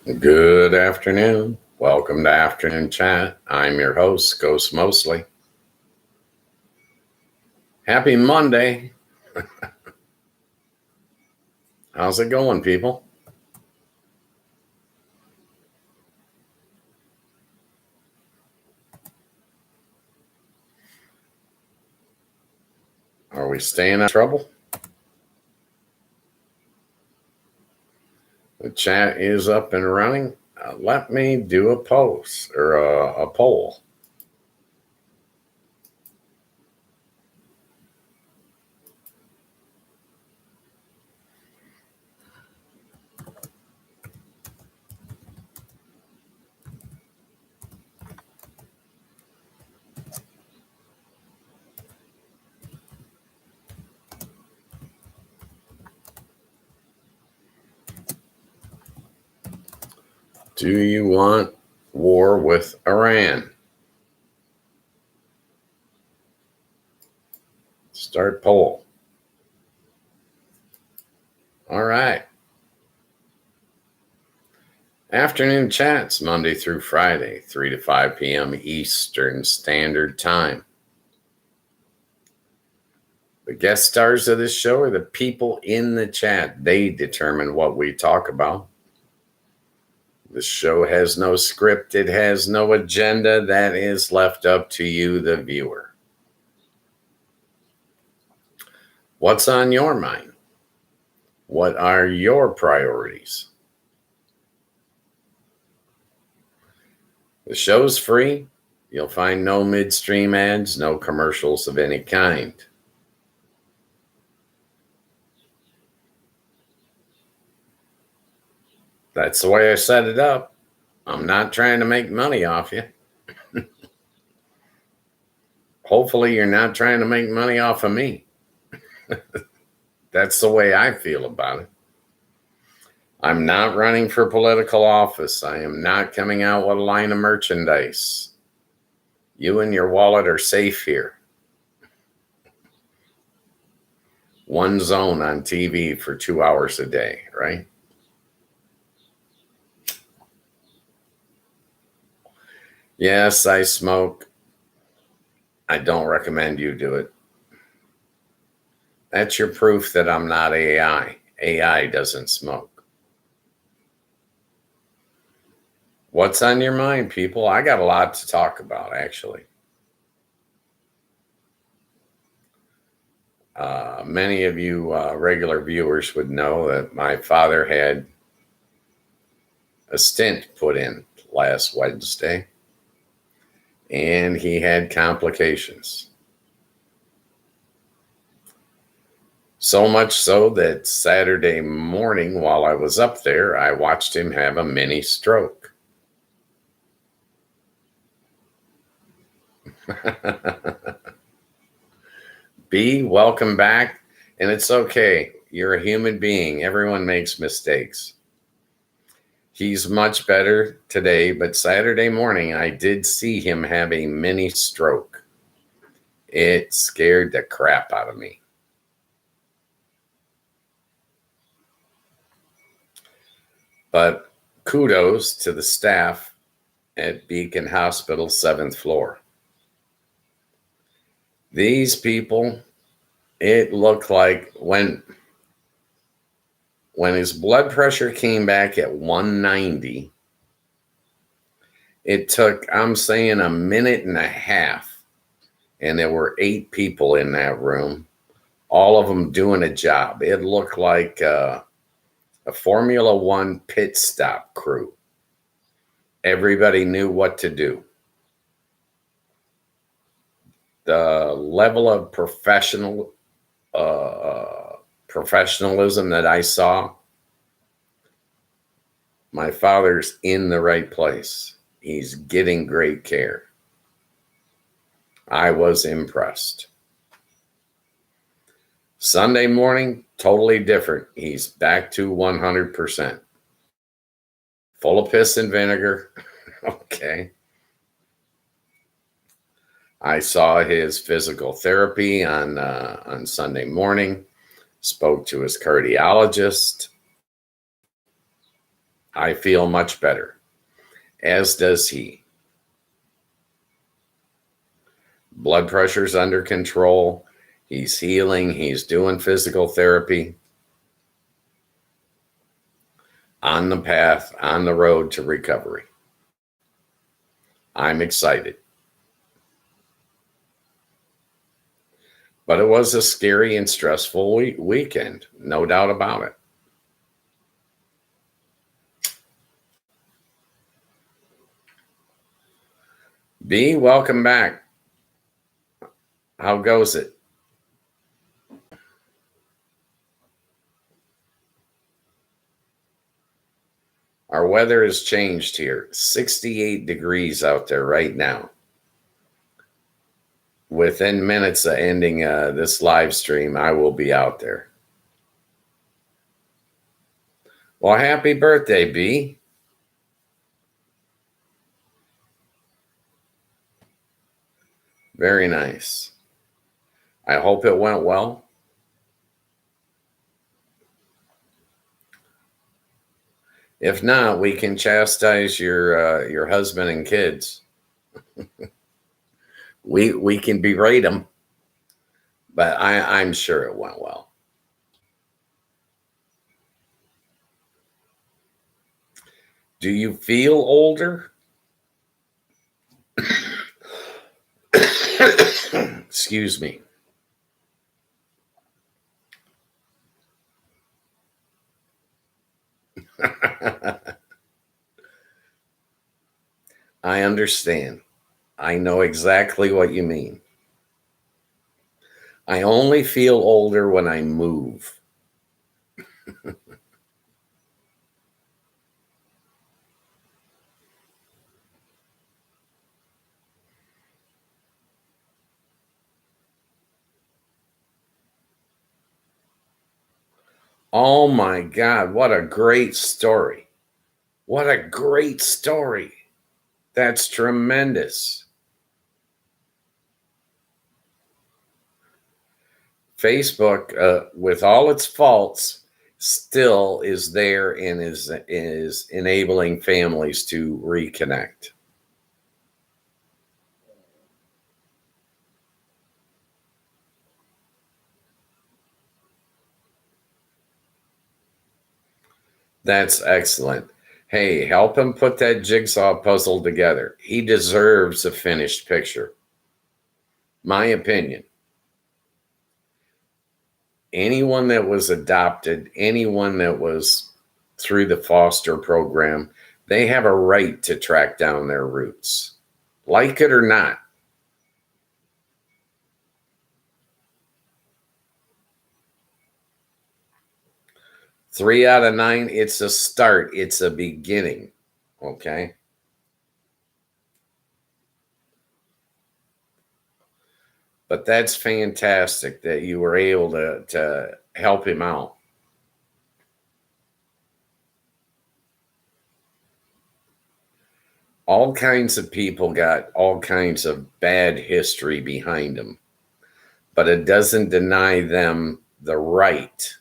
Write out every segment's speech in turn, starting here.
Good afternoon. Welcome to Afternoon Chat. I'm your host, Ghost Mostly. Happy Monday. How's it going, people? Are we staying out of trouble? The chat is up and running. Let me do a post or a poll. Do you want war with Iran? Start poll. All right. Afternoon chats Monday through Friday, 3 to 5 p.m. Eastern Standard Time. The guest stars of this show are the people in the chat. They determine what we talk about. The show has no script. It has no agenda. That is left up to you, the viewer. What's on your mind? What are your priorities? The show's free. You'll find no midstream ads, no commercials of any kind. That's the way I set it up. I'm not trying to make money off you. Hopefully, you're not trying to make money off of me. That's the way I feel about it. I'm not running for political office. I am not coming out with a line of merchandise. You and your wallet are safe here. One zone on TV for 2 hours a day, right? Yes, I smoke. I don't recommend you do it. That's your proof that I'm not AI. AI doesn't smoke. What's on your mind, people? I got a lot to talk about, actually. Many of you regular viewers would know that my father had a stent put in last Wednesday, and he had complications. So much so that Saturday morning, while I was up there, I watched him have a mini stroke. B, welcome back. And it's okay. You're a human being. Everyone makes mistakes. He's much better today, but Saturday morning, I did see him have a mini stroke. It scared the crap out of me. But kudos to the staff at Beacon Hospital, 7th floor. These people, it looked like when his blood pressure came back at 190, it took, I'm saying, a minute and a half, and there were 8 people in that room, all of them doing a job. It looked like a Formula One pit stop crew. Everybody knew what to do. The level of professionalism that I saw, my father's in the right place. He's getting great care. I was impressed. Sunday morning, totally different. He's back to 100%. Full of piss and vinegar. Okay. I saw his physical therapy on Sunday morning, spoke to his cardiologist. I feel much better, as does he. Blood pressure's under control. He's healing. He's doing physical therapy. On the path, on the road to recovery. I'm excited. But it was a scary and stressful weekend, no doubt about it. B, welcome back. How goes it? Our weather has changed here. 68 degrees out there right now. Within minutes of ending this live stream, I will be out there. Well, happy birthday, B. Very nice. I hope it went well. If not, we can chastise your husband and kids. we can berate them, but I'm sure it went well. Do you feel older? Excuse me. I understand. I know exactly what you mean. I only feel older when I move. Oh my God, what a great story. What a great story. That's tremendous. Facebook, with all its faults, still is there and is enabling families to reconnect. That's excellent. Hey, help him put that jigsaw puzzle together. He deserves a finished picture. My opinion. Anyone that was adopted, anyone that was through the foster program, they have a right to track down their roots, like it or not. Three out of nine, it's a start. It's a beginning. Okay. But that's fantastic that you were able to help him out. All kinds of people got all kinds of bad history behind them, but it doesn't deny them the right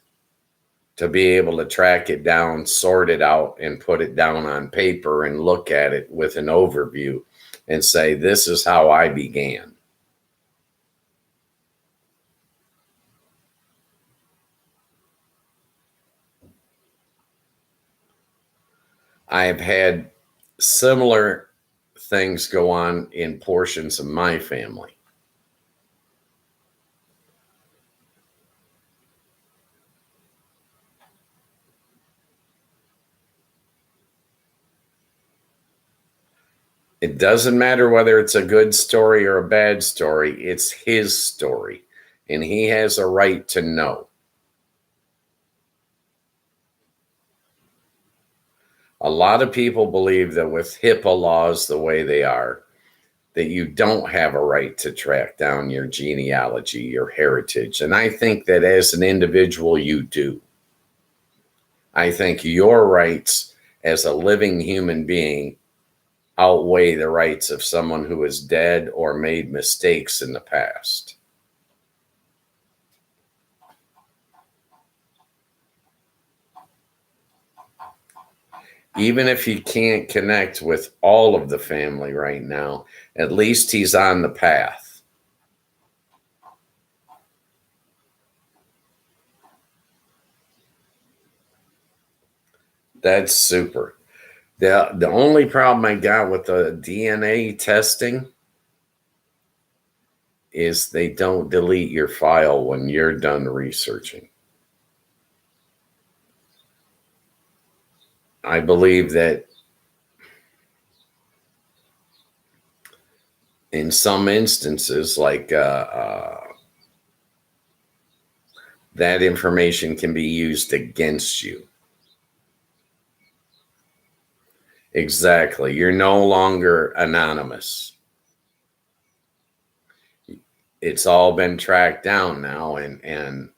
to be able to track it down, sort it out, and put it down on paper and look at it with an overview and say, this is how I began. I've had similar things go on in portions of my family. It doesn't matter whether it's a good story or a bad story. It's his story, and he has a right to know. A lot of people believe that with HIPAA laws the way they are, that you don't have a right to track down your genealogy, your heritage. And I think that as an individual, you do. I think your rights as a living human being outweigh the rights of someone who is dead or made mistakes in the past. Even if he can't connect with all of the family right now, at least he's on the path. That's super. The only problem I got with the DNA testing is they don't delete your file when you're done researching. I believe that in some instances, like that information can be used against you. Exactly. You're no longer anonymous. It's all been tracked down now, and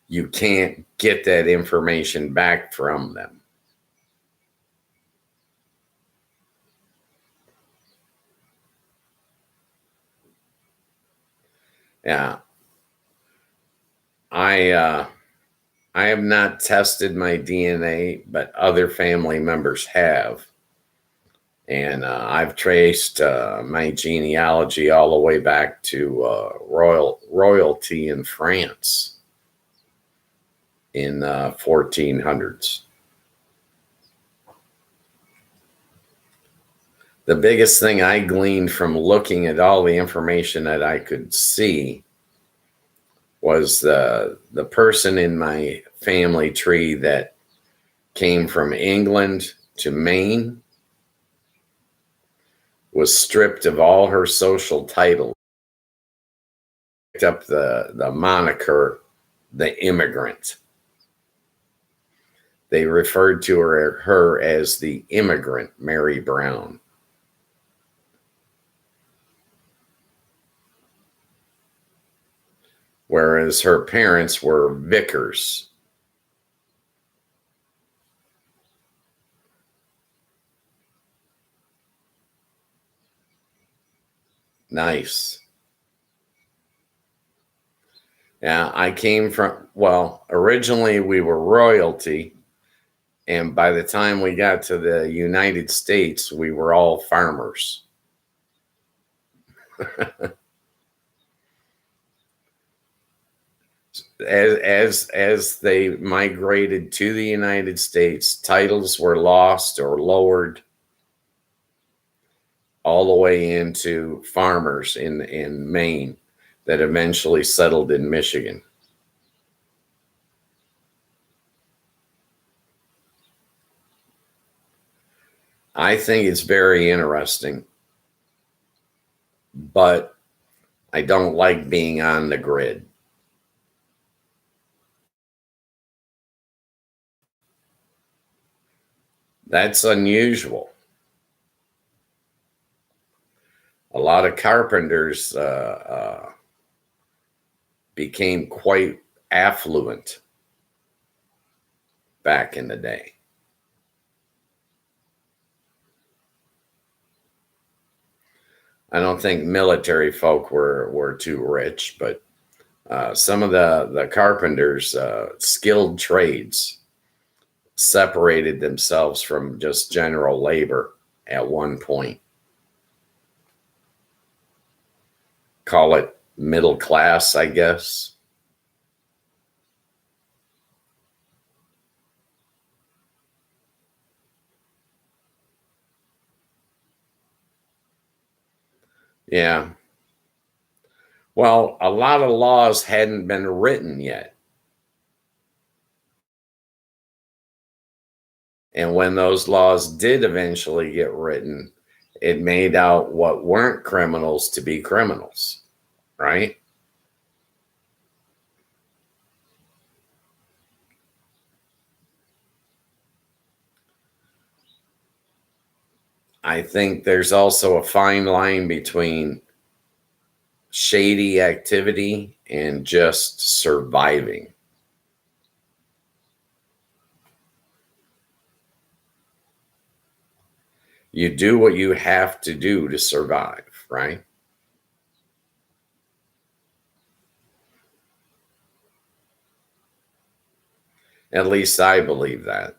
you can't get that information back from them. Yeah. I have not tested my DNA, but other family members have. And I've traced my genealogy all the way back to royalty in France in 1400s. The biggest thing I gleaned from looking at all the information that I could see was the person in my family tree that came from England to Maine was stripped of all her social titles, picked up the moniker the immigrant. They referred to her as the immigrant Mary Brown. Whereas her parents were Vickers. Nice. Yeah, I came from, well, originally we were royalty. And by the time we got to the United States, we were all farmers. As they migrated to the United States, titles were lost or lowered all the way into farmers in Maine that eventually settled in Michigan. I think it's very interesting, but I don't like being on the grid. That's unusual. A lot of carpenters became quite affluent back in the day. I don't think military folk were too rich, but some of the carpenters, skilled trades, separated themselves from just general labor at one point. Call it middle class, I guess. Yeah. Well, a lot of laws hadn't been written yet. And when those laws did eventually get written, it made out what weren't criminals to be criminals, right? I think there's also a fine line between shady activity and just surviving. You do what you have to do to survive, right? At least I believe that.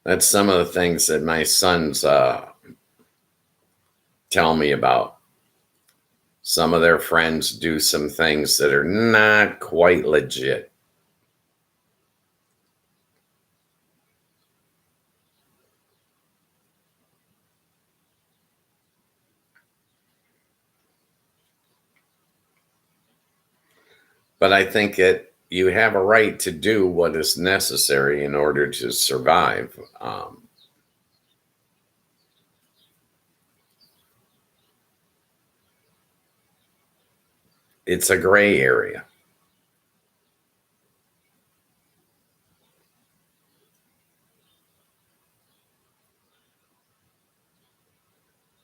That's some of the things that my sons tell me about. Some of their friends do some things that are not quite legit. But I think that you have a right to do what is necessary in order to survive. It's a gray area.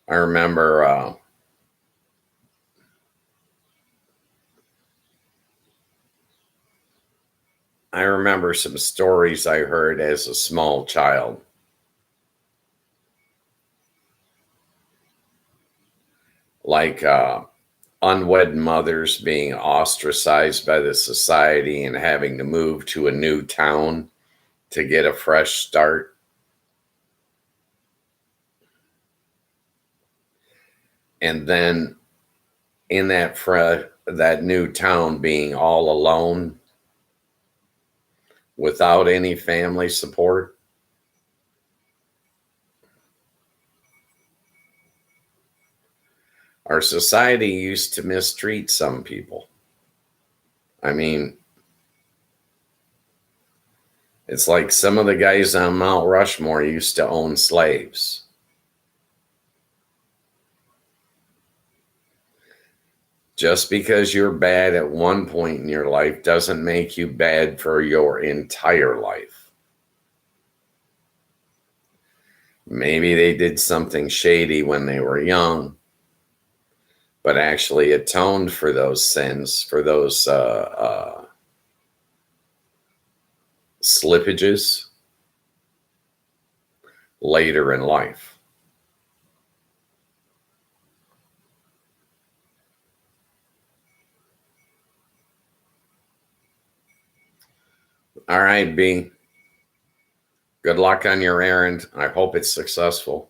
I remember some stories I heard as a small child. Like unwed mothers being ostracized by the society and having to move to a new town to get a fresh start. And then in that new town being all alone without any family support. Our society used to mistreat some people. I mean, it's like some of the guys on Mount Rushmore used to own slaves. Just because you're bad at one point in your life doesn't make you bad for your entire life. Maybe they did something shady when they were young, but actually atoned for those sins, for those slippages later in life. All right, B. Good luck on your errand. I hope it's successful.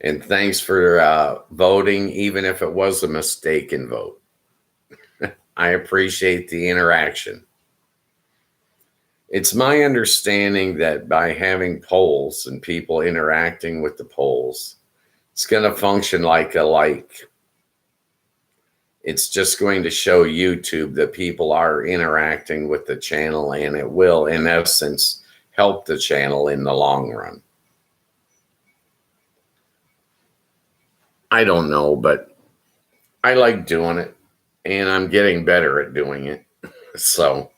And thanks for voting, even if it was a mistaken vote. I appreciate the interaction. It's my understanding that by having polls and people interacting with the polls, it's going to function like a like. It's just going to show YouTube that people are interacting with the channel, and it will, in essence, help the channel in the long run. I don't know, but I like doing it, and I'm getting better at doing it. So,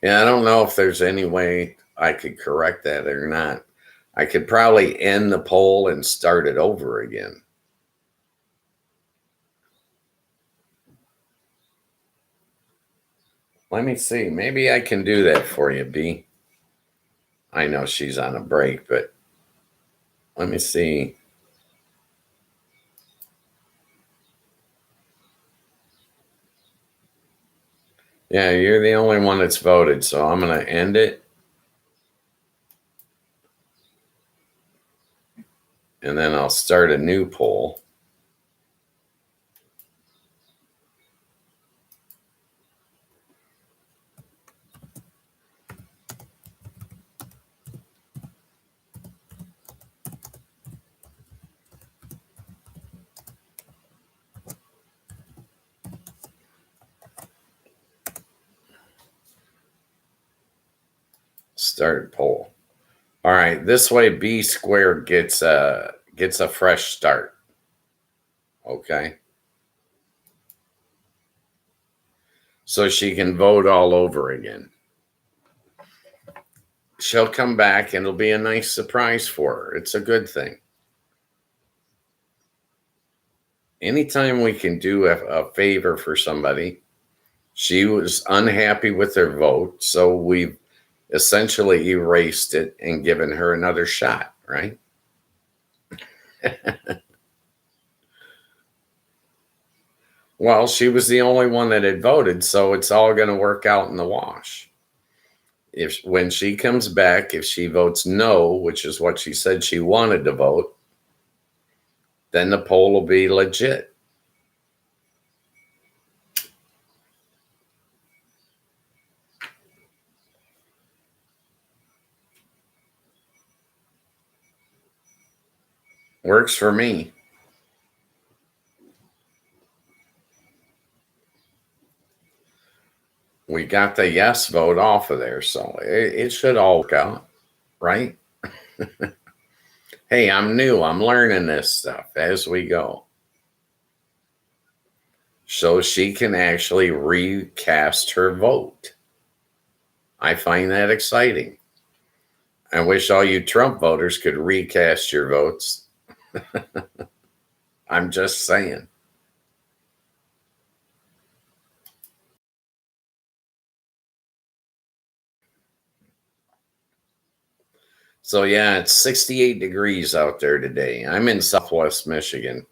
yeah, I don't know if there's any way I could correct that or not. I could probably end the poll and start it over again. Let me see. Maybe I can do that for you, B. I know she's on a break, but let me see. Yeah, you're the only one that's voted, so I'm going to end it. And then I'll start a new poll. Start poll. All right, this way B squared gets a fresh start. Okay. So she can vote all over again. She'll come back and it'll be a nice surprise for her. It's a good thing. Anytime we can do a favor for somebody, she was unhappy with their vote, so we've essentially erased it and given her another shot, right? Well, she was the only one that had voted, so it's all going to work out in the wash. If when she comes back, if she votes no, which is what she said she wanted to vote, then the poll will be legit. Works for me. We got the yes vote off of there, so it should all work out, right? Hey, I'm new. I'm learning this stuff as we go. So she can actually recast her vote. I find that exciting. I wish all you Trump voters could recast your votes. I'm just saying. So, yeah, it's 68 degrees out there today. I'm in Southwest Michigan,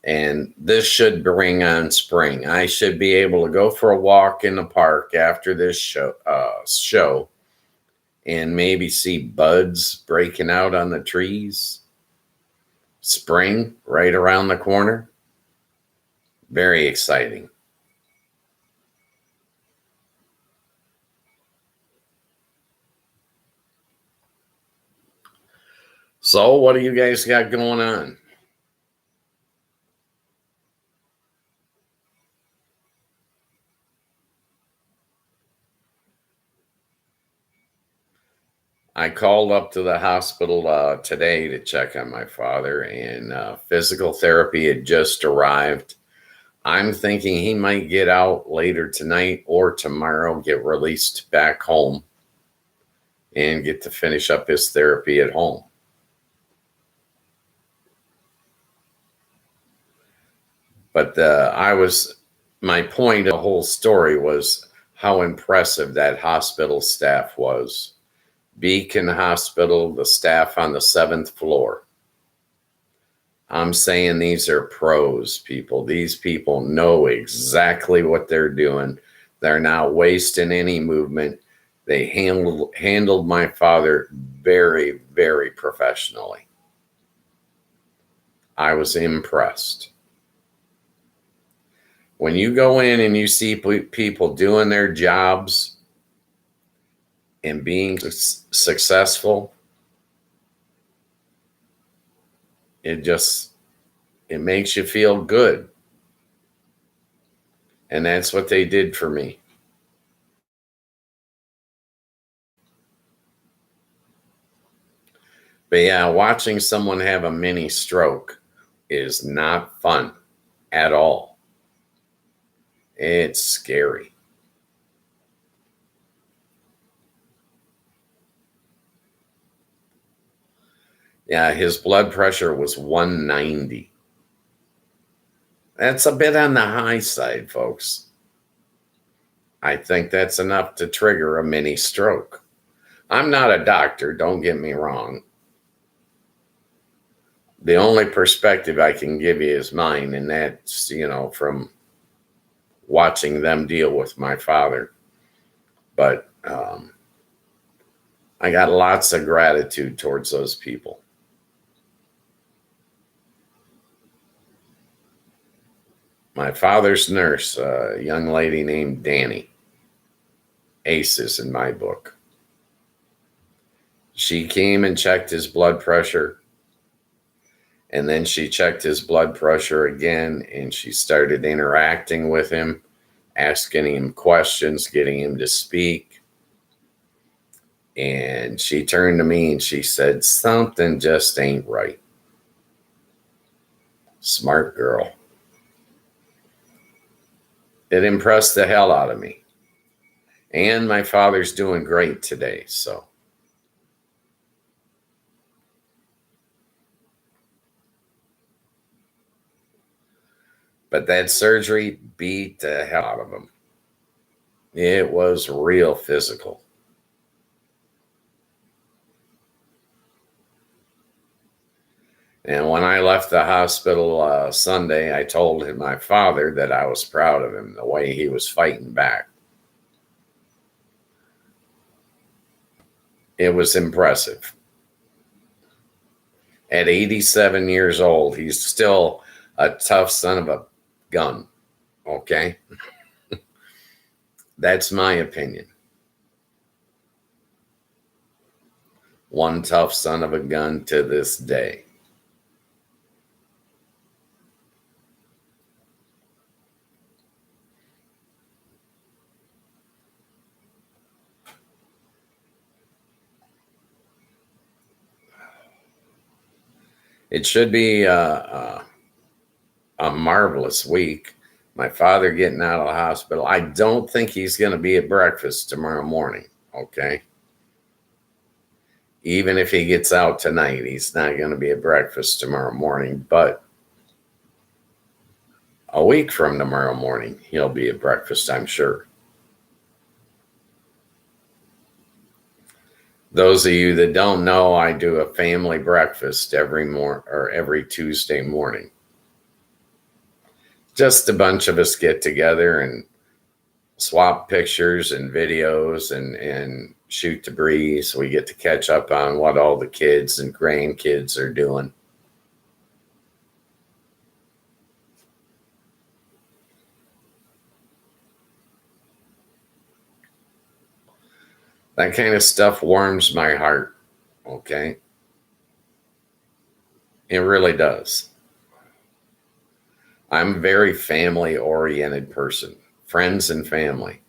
and this should bring on spring. I should be able to go for a walk in the park after this show and maybe see buds breaking out on the trees. Spring right around the corner. Very exciting. So, what do you guys got going on? I called up to the hospital today to check on my father, and physical therapy had just arrived. I'm thinking he might get out later tonight or tomorrow, get released back home, and get to finish up his therapy at home. But my point of the whole story was how impressive that hospital staff was. Beacon Hospital, the staff on the 7th floor. I'm saying these are pros, people. These people know exactly what they're doing. They're not wasting any movement. They handled my father very, very professionally. I was impressed. When you go in and you see people doing their jobs and being successful, it makes you feel good. And that's what they did for me. But yeah, watching someone have a mini stroke is not fun at all. It's scary. Yeah, his blood pressure was 190. That's a bit on the high side, folks. I think that's enough to trigger a mini stroke. I'm not a doctor, don't get me wrong. The only perspective I can give you is mine, and that's, from watching them deal with my father. But I got lots of gratitude towards those people. My father's nurse, a young lady named Danny, aces in my book. She came and checked his blood pressure. And then she checked his blood pressure again, and she started interacting with him, asking him questions, getting him to speak. And she turned to me and she said, "Something just ain't right." Smart girl. It impressed the hell out of me. And my father's doing great today, so. But that surgery beat the hell out of him. It was real physical. And when I left the hospital Sunday, I told my father that I was proud of him, the way he was fighting back. It was impressive. At 87 years old, he's still a tough son of a gun. Okay? That's my opinion. One tough son of a gun to this day. It should be a marvelous week. My father getting out of the hospital. I don't think he's going to be at breakfast tomorrow morning. Okay? Even if he gets out tonight, he's not going to be at breakfast tomorrow morning. But a week from tomorrow morning, he'll be at breakfast, I'm sure. Those of you that don't know, I do a family breakfast every Tuesday morning. Just a bunch of us get together and swap pictures and videos and shoot the breeze. We get to catch up on what all the kids and grandkids are doing. That kind of stuff warms my heart. Okay? It really does. I'm a very family oriented person, friends and family.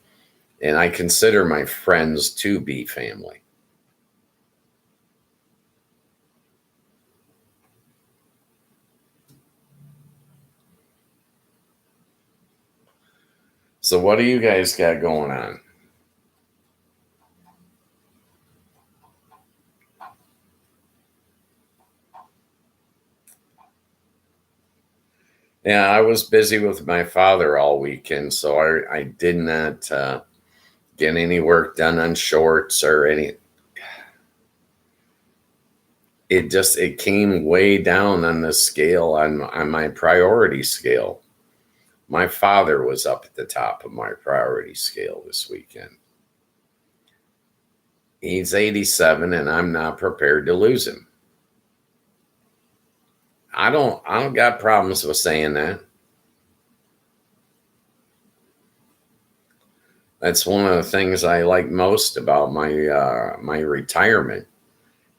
And I consider my friends to be family. So, what do you guys got going on? Yeah, I was busy with my father all weekend, so I did not get any work done on shorts or any. It came way down on the scale on my priority scale. My father was up at the top of my priority scale this weekend. He's 87 and I'm not prepared to lose him. I don't got problems with saying that. That's one of the things I like most about my retirement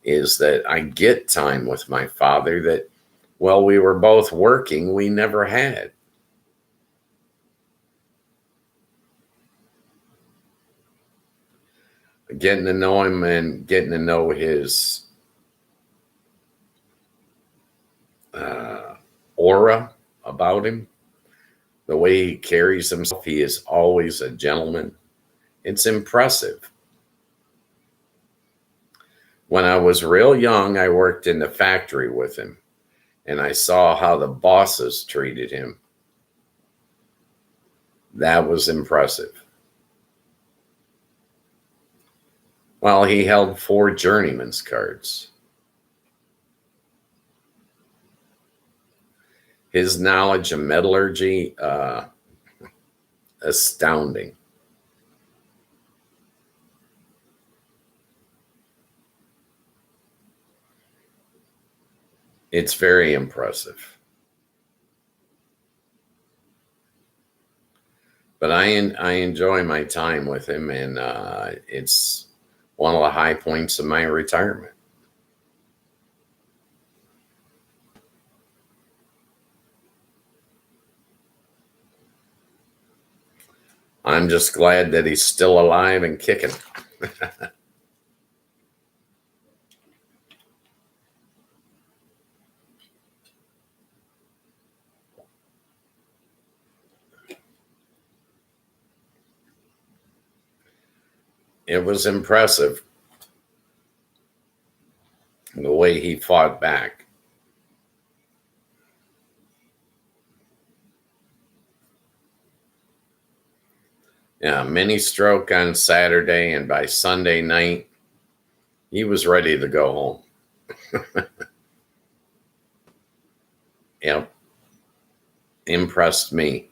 is that I get time with my father that while we were both working, we never had. Getting to know him and getting to know his aura about him, the way he carries himself, he is always a gentleman. It's impressive. When I was real young, I worked in the factory with him and I saw how the bosses treated him. That was impressive. Well, he held 4 journeyman's cards. His knowledge of metallurgy, astounding. It's very impressive. But I enjoy my time with him, and it's one of the high points of my retirement. I'm just glad that he's still alive and kicking. It was impressive the way he fought back. Yeah, mini stroke on Saturday, and by Sunday night, he was ready to go home. impressed me.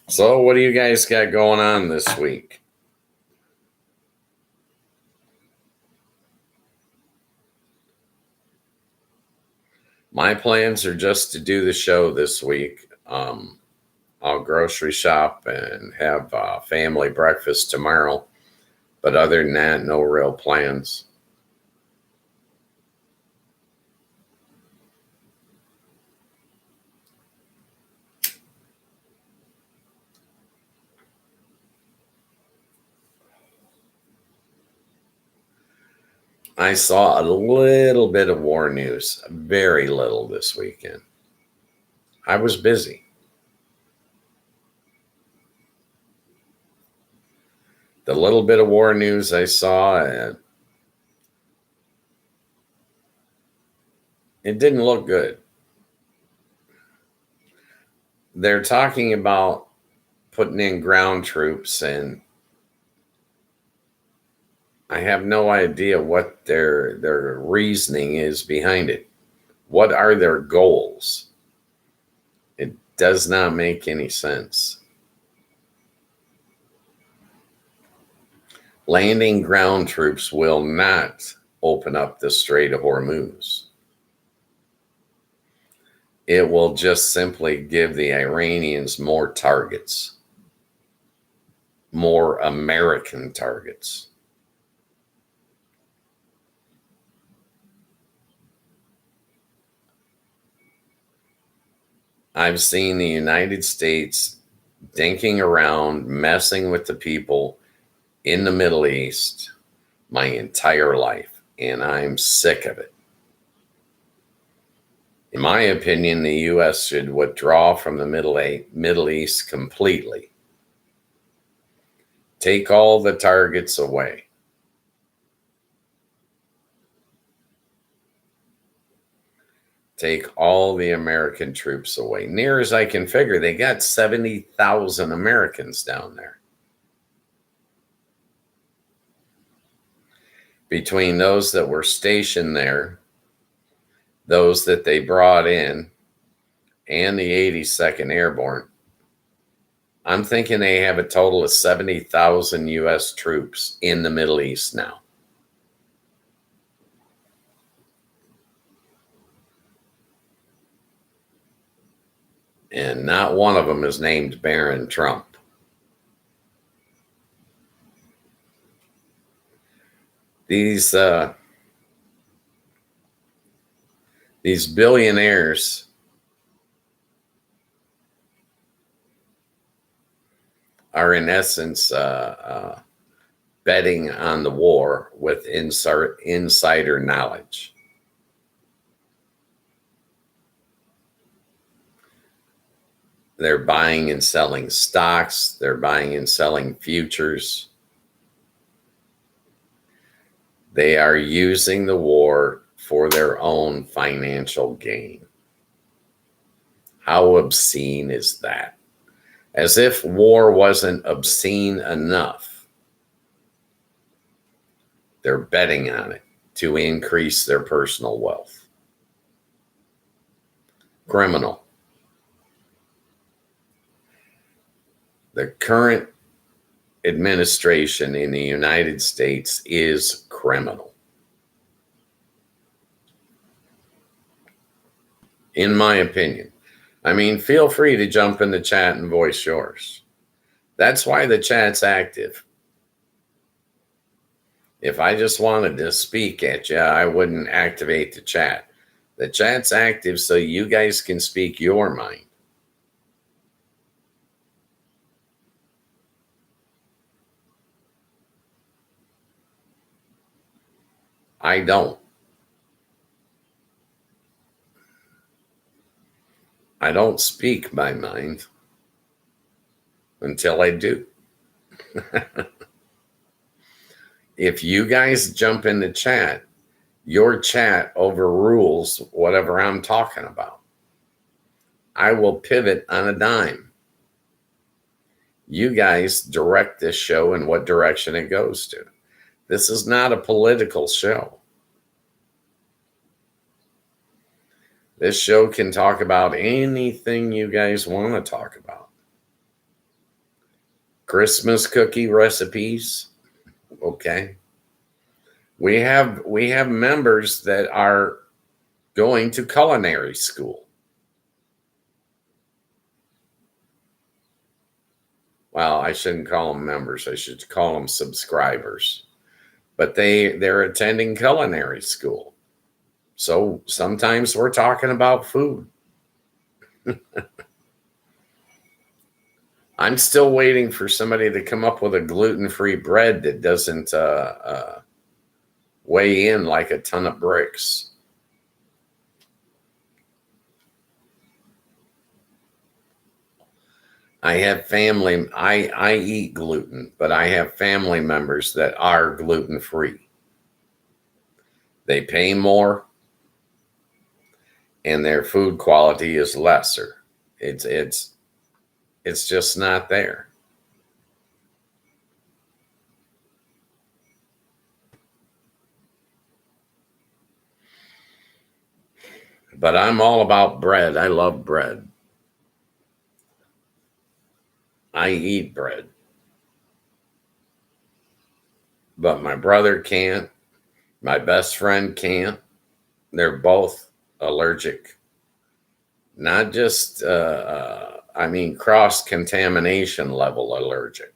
So what do you guys got going on this week? My plans are just to do the show this week. I'll grocery shop and have family breakfast tomorrow. But other than that, no real plans. I saw a little bit of war news, very little this weekend. I was busy. The little bit of war news I saw, it didn't look good. They're talking about putting in ground troops, and I have no idea what their reasoning is behind it. What are their goals? It does not make any sense. Landing ground troops will not open up the Strait of Hormuz. It will just simply give the Iranians more targets, more American targets. I've seen the United States dinking around, messing with the people in the Middle East my entire life, and I'm sick of it. In my opinion, the U.S. should withdraw from the Middle East completely. Take all the targets away. Take all the American troops away. Near as I can figure, they got 70,000 Americans down there. Between those that were stationed there, those that they brought in, and the 82nd Airborne, I'm thinking they have a total of 70,000 U.S. troops in the Middle East now. And not one of them is named Barron Trump. These billionaires are in essence betting on the war with insider knowledge. They're buying and selling stocks. They're buying and selling futures. They are using the war for their own financial gain. How obscene is that? As if war wasn't obscene enough. They're betting on it to increase their personal wealth. Criminal. The current administration in the United States is criminal. In my opinion. I mean, feel free to jump in the chat and voice yours. That's why the chat's active. If I just wanted to speak at you, I wouldn't activate the chat. The chat's active so you guys can speak your mind. I don't. I don't speak my mind until I do. If you guys jump in the chat, your chat overrules whatever I'm talking about. I will pivot on a dime. You guys direct this show in what direction it goes to. This is not a political show. This show can talk about anything you guys want to talk about. Christmas cookie recipes. Okay. We have members that are going to culinary school. Well, I shouldn't call them members. I should call them subscribers. But they're attending culinary school. So sometimes we're talking about food. I'm still waiting for somebody to come up with a gluten-free bread that doesn't weigh in like a ton of bricks. I have family, I eat gluten, but I have family members that are gluten-free. They pay more and their food quality is lesser. It's just not there. But I'm all about bread. I love bread. I eat bread. But my brother can't. My best friend can't. They're both allergic. Not just, cross-contamination level allergic.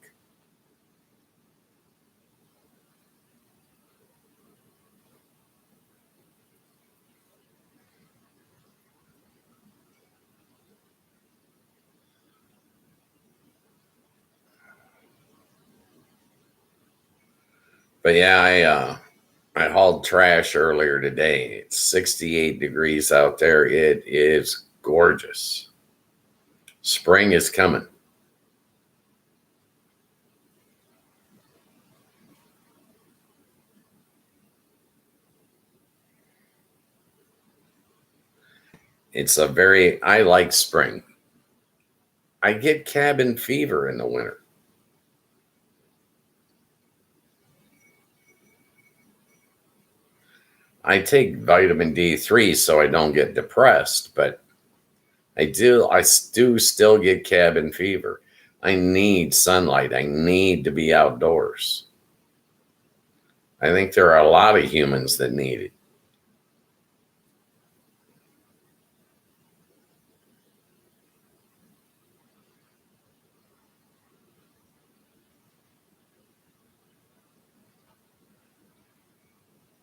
But yeah, I hauled trash earlier today. It's 68 degrees out there. It is gorgeous. Spring is coming. I like spring. I get cabin fever in the winter. I take vitamin D3 so I don't get depressed, but I do still get cabin fever. I need sunlight. I need to be outdoors. I think there are a lot of humans that need it.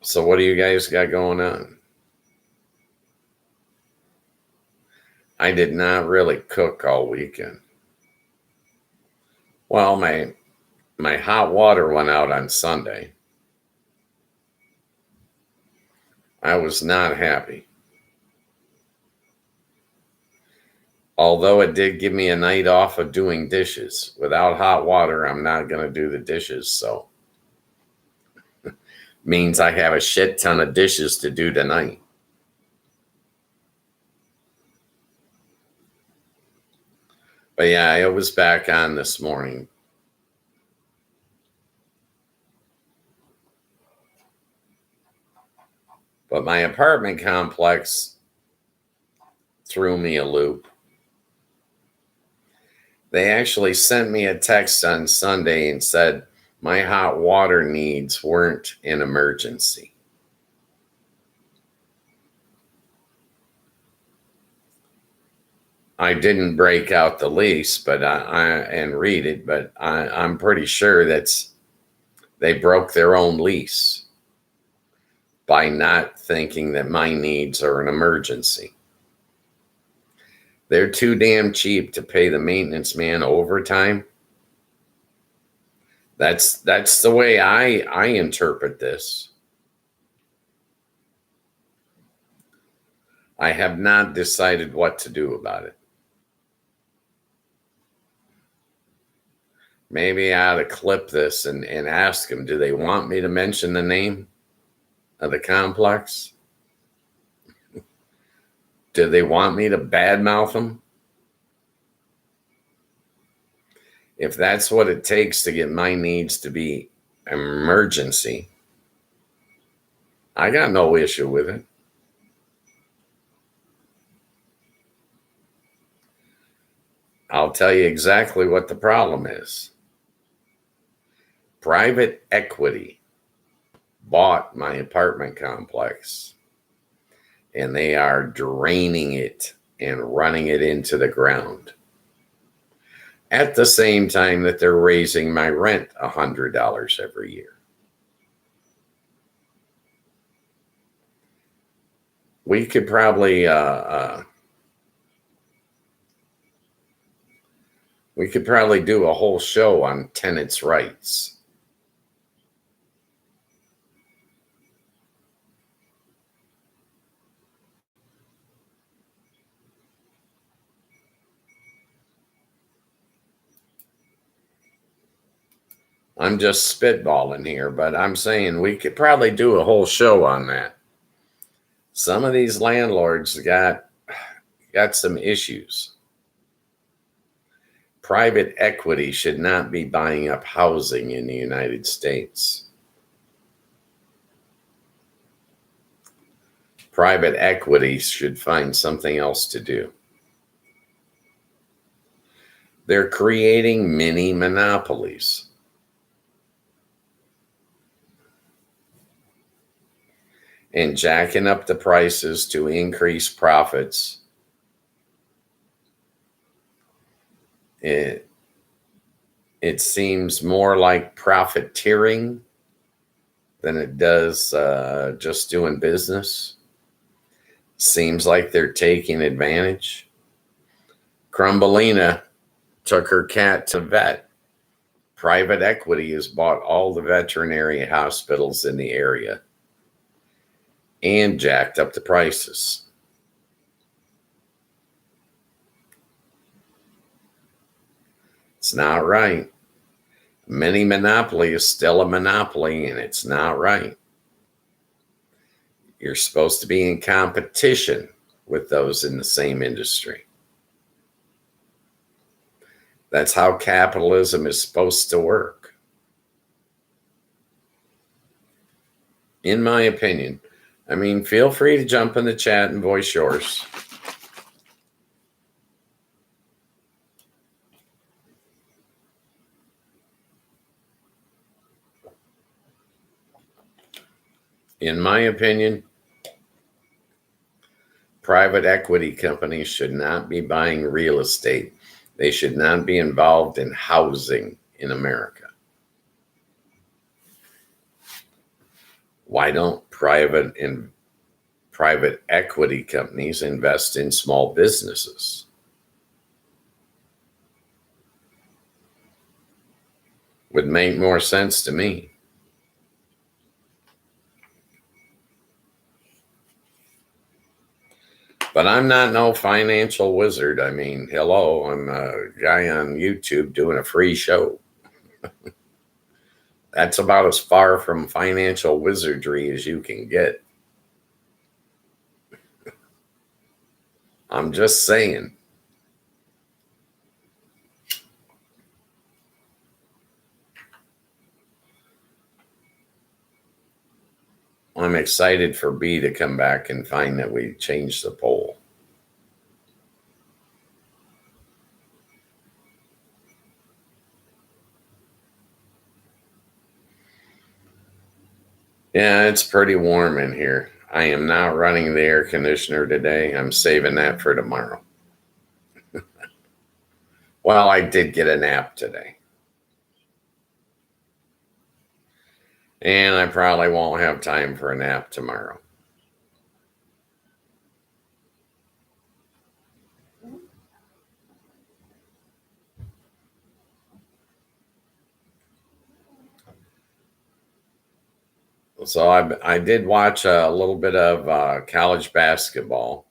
So what do you guys got going on? I did not really cook all weekend. Well, my hot water went out on Sunday. I was not happy. Although it did give me a night off of doing dishes. Without hot water, I'm not going to do the dishes, so means I have a shit ton of dishes to do tonight. But yeah, it was back on this morning. But my apartment complex threw me a loop. They actually sent me a text on Sunday and said my hot water needs weren't an emergency. I didn't break out the lease, but and read it, but I'm pretty sure they broke their own lease by not thinking that my needs are an emergency. They're too damn cheap to pay the maintenance man overtime. That's the way I interpret this. I have not decided what to do about it. Maybe I ought to clip this and ask them, do they want me to mention the name of the complex? Do they want me to badmouth them? If that's what it takes to get my needs to be emergency, I got no issue with it. tell you exactly what the problem is. Private equity bought my apartment complex, and they are draining it and running it into the ground at the same time that they're raising my rent $100 every year. We could probably do a whole show on tenants' rights. I'm just spitballing here, but I'm saying we could probably do a whole show on that. Some of these landlords got some issues. Private equity should not be buying up housing in the United States. Private equity should find something else to do. They're creating mini monopolies. And jacking up the prices to increase profits. It seems more like profiteering than it does just doing business. Seems like they're taking advantage. Crumbelina took her cat to vet. Private equity has bought all the veterinary hospitals in the area and jacked up the prices. It's not right. Mini monopoly is still a monopoly, and it's not right. You're supposed to be in competition with those in the same industry. That's how capitalism is supposed to work. In my opinion. I mean, feel free to jump in the chat and voice yours. In my opinion, private equity companies should not be buying real estate. They should not be involved in housing in America. Why don't private equity companies invest in small businesses? Would make more sense to me. But I'm not no financial wizard. I mean, hello, I'm a guy on YouTube doing a free show. That's about as far from financial wizardry as you can get. I'm just saying. I'm excited for B to come back and find that we changed the poll. Yeah, it's pretty warm in here. I am not running the air conditioner today. I'm saving that for tomorrow. Well, I did get a nap today. And I probably won't have time for a nap tomorrow. So I did watch a little bit of college basketball.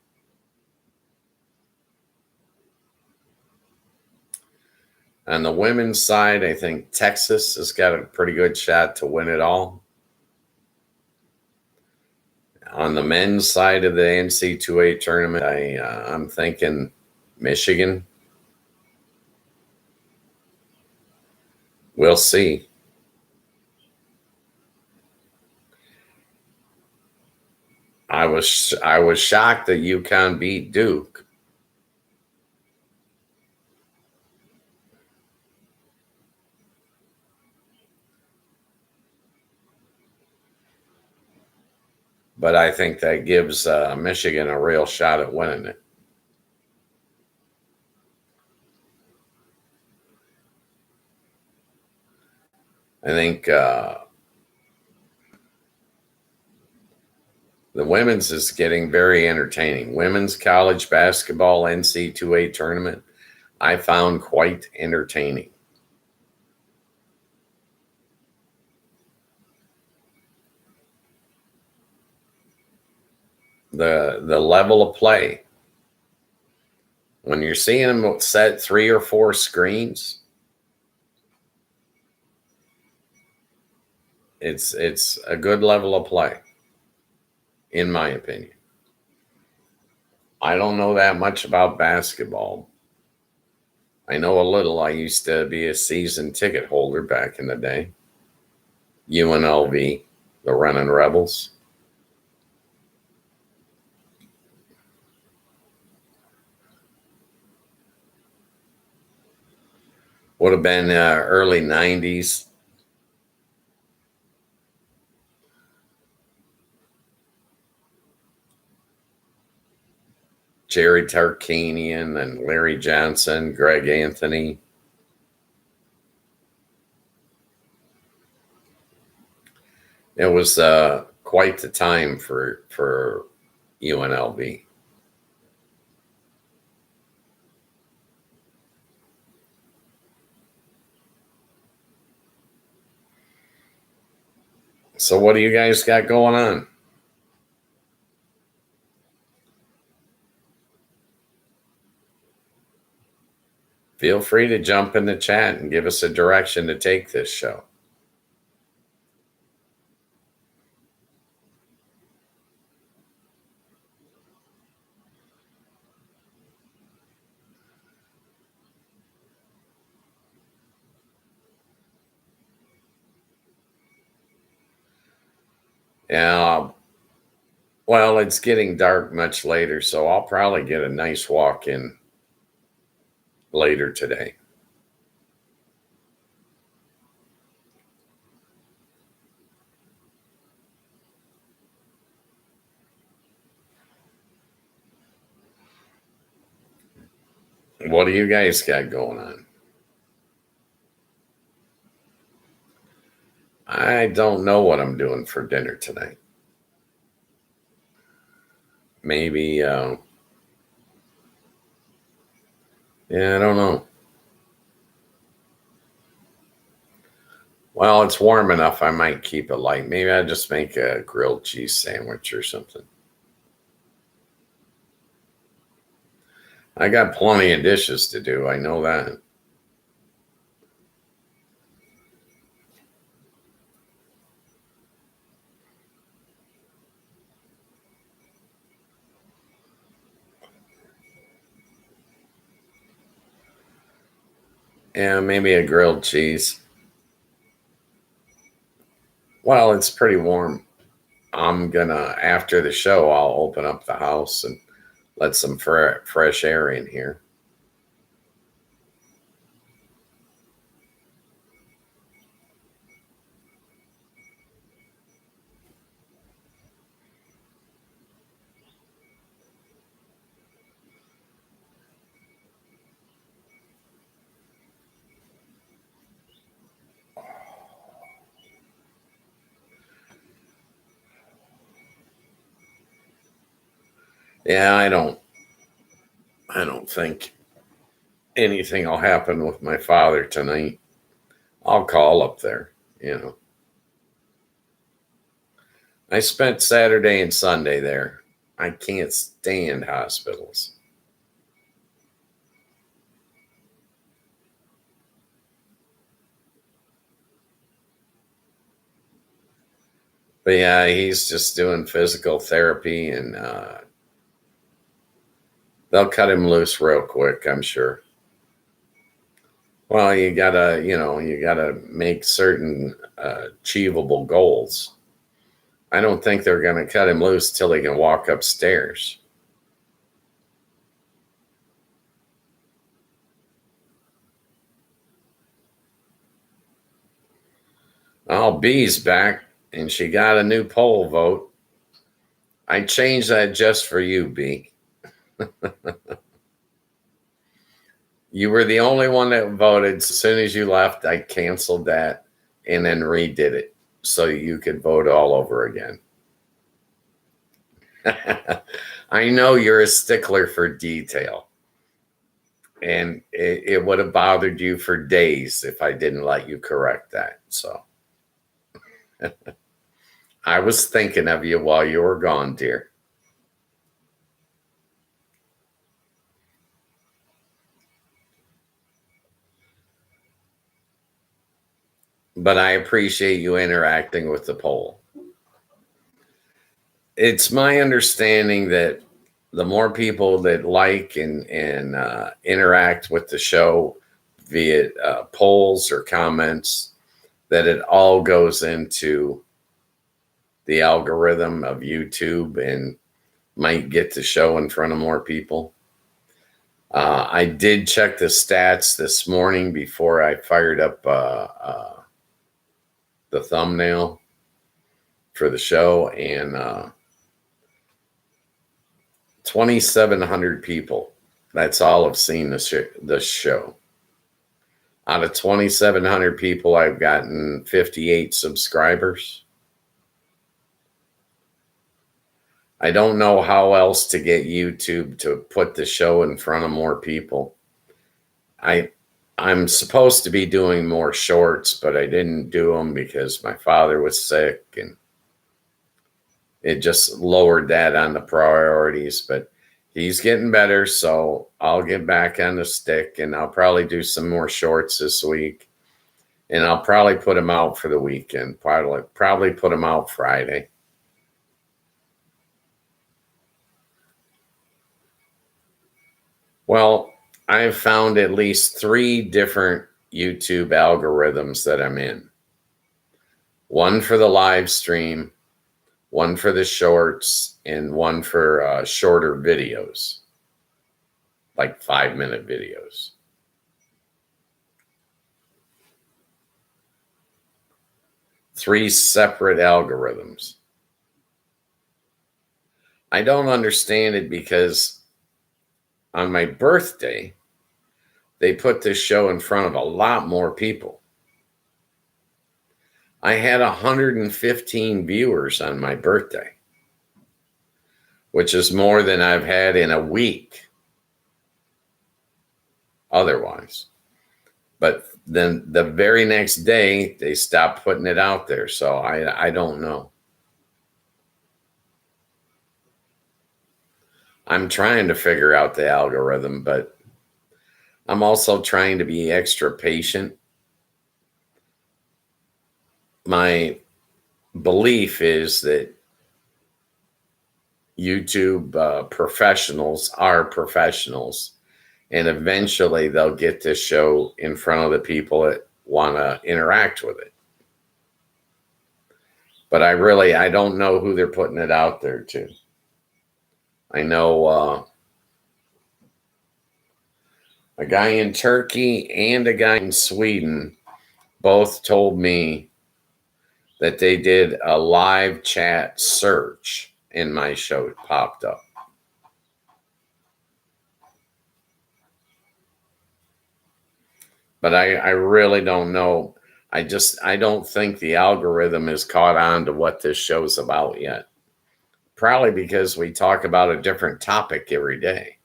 On the women's side, I think Texas has got a pretty good shot to win it all. On the men's side of the NCAA tournament, I'm thinking Michigan. We'll see. I was shocked that UConn beat Duke. but I think that gives Michigan a real shot at winning it. I think the women's is getting very entertaining. Women's college basketball NC2A tournament, I found quite entertaining. The level of play, when you're seeing them set 3 or 4 screens, it's a good level of play, in my opinion. I don't know that much about basketball. I know a little. I used to be a season ticket holder back in the day. UNLV, the Running Rebels. Would have been early 90s. Jerry Tarkanian and Larry Johnson, Greg Anthony. It was quite the time for UNLV. So what do you guys got going on? Feel free to jump in the chat and give us a direction to take this show. Yeah, well, it's getting dark much later, so I'll probably get a nice walk in later today. What do you guys got going on? I don't know what I'm doing for dinner tonight. Maybe, yeah, I don't know. Well, it's warm enough. I might keep it light. Maybe I'll just make a grilled cheese sandwich or something. I got plenty of dishes to do. I know that. Yeah, maybe a grilled cheese. Well, it's pretty warm. I'm gonna, after the show, I'll open up the house and let some fresh air in here. Yeah, I don't think anything will happen with my father tonight. I'll call up there. I spent Saturday and Sunday there. I can't stand hospitals. But yeah, he's just doing physical therapy, and they'll cut him loose real quick, I'm sure. Well, you gotta make certain achievable goals. I don't think they're going to cut him loose till he can walk upstairs. Oh, B's back, and she got a new poll vote. I changed that just for you, B. You were the only one that voted. As soon as you left, I canceled that and then redid it so you could vote all over again. I know you're a stickler for detail, and it would have bothered you for days if I didn't let you correct that. So I was thinking of you while you were gone, dear. But I appreciate you interacting with the poll. It's my understanding that the more people that like and interact with the show via polls or comments, that it all goes into the algorithm of YouTube and might get the show in front of more people. I did check the stats this morning before I fired up the thumbnail for the show, and 2,700 people. That's all have seen the show. Out of 2,700 people, I've gotten 58 subscribers. I don't know how else to get YouTube to put the show in front of more people. I'm supposed to be doing more shorts, but I didn't do them because my father was sick, and it just lowered that on the priorities. But he's getting better, so I'll get back on the stick, and I'll probably do some more shorts this week, and I'll probably put them out for the weekend. Probably put them out Friday. Well, I've found at least 3 different YouTube algorithms that I'm in. One for the live stream, one for the shorts, and one for shorter videos, like 5-minute videos. Three separate algorithms. I don't understand it because on my birthday, they put this show in front of a lot more people. I had 115 viewers on my birthday, which is more than I've had in a week otherwise. But then the very next day, they stopped putting it out there. So I don't know. I'm trying to figure out the algorithm, but I'm also trying to be extra patient. My belief is that YouTube professionals are professionals, and eventually they'll get this show in front of the people that want to interact with it. But I don't know who they're putting it out there to. I know a guy in Turkey and a guy in Sweden both told me that they did a live chat search and my show popped up. But I really don't know. I don't think the algorithm has caught on to what this show's about yet. Probably because we talk about a different topic every day.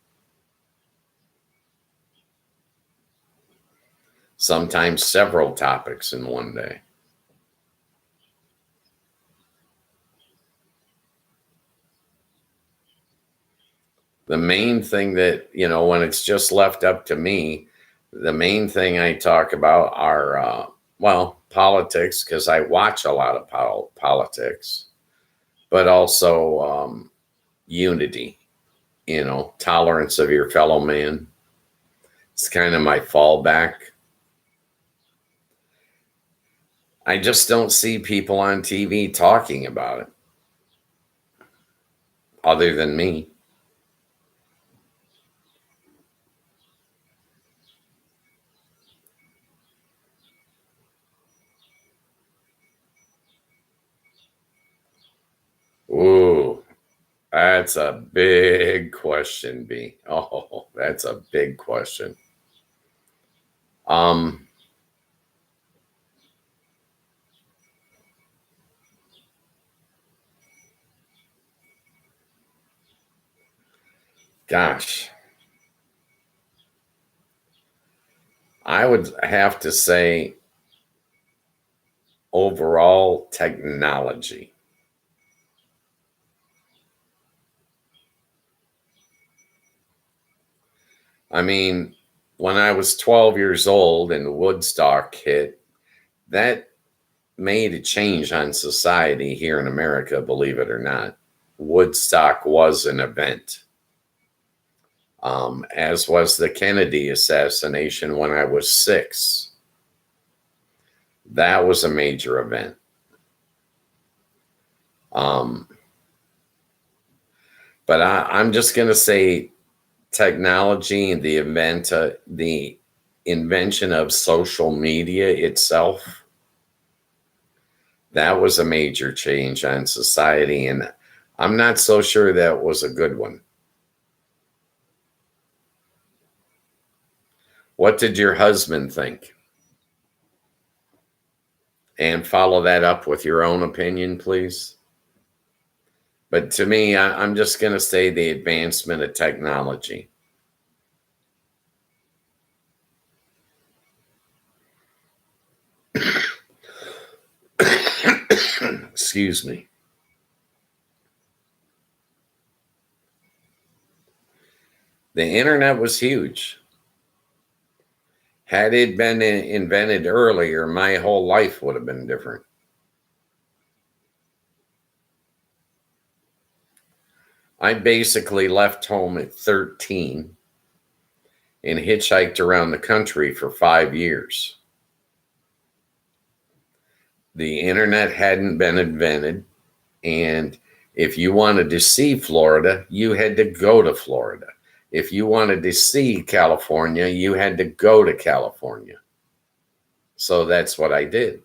Sometimes several topics in one day. The main thing that, when it's just left up to me, the main thing I talk about are, politics, because I watch a lot of politics, but also unity, tolerance of your fellow man. It's kind of my fallback. I just don't see people on TV talking about it other than me. Ooh, That's a big question, B. Oh, that's a big question. Um, gosh, I would have to say overall technology. I mean, when I was 12 years old and Woodstock hit, that made a change on society here in America, believe it or not. Woodstock was an event, as was the Kennedy assassination when I was 6. That was a major event. Um, but I'm just going to say technology and the invention of social media itself, that was a major change on society. And I'm not so sure that was a good one. What did your husband think? And follow that up with your own opinion, please. But to me, I'm just going to say the advancement of technology. Excuse me. The internet was huge. Had it been invented earlier, my whole life would have been different. I basically left home at 13 and hitchhiked around the country for 5 years. The internet hadn't been invented, and if you wanted to see Florida, you had to go to Florida. If you wanted to see California, you had to go to California. So that's what I did.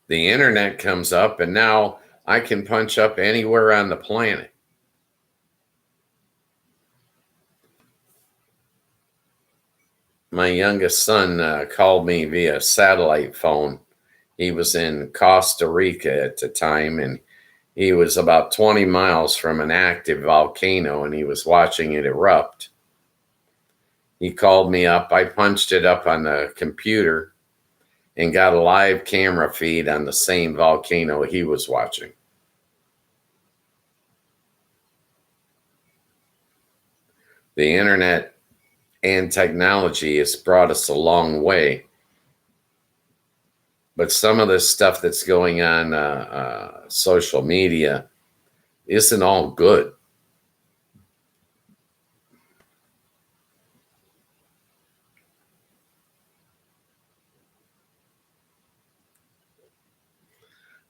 The internet comes up, and now I can punch up anywhere on the planet. My youngest son called me via satellite phone. He was in Costa Rica at the time, and he was about 20 miles from an active volcano, and he was watching it erupt. He called me up. I punched it up on the computer and got a live camera feed on the same volcano he was watching. The internet and technology has brought us a long way. But some of the stuff that's going on social media isn't all good.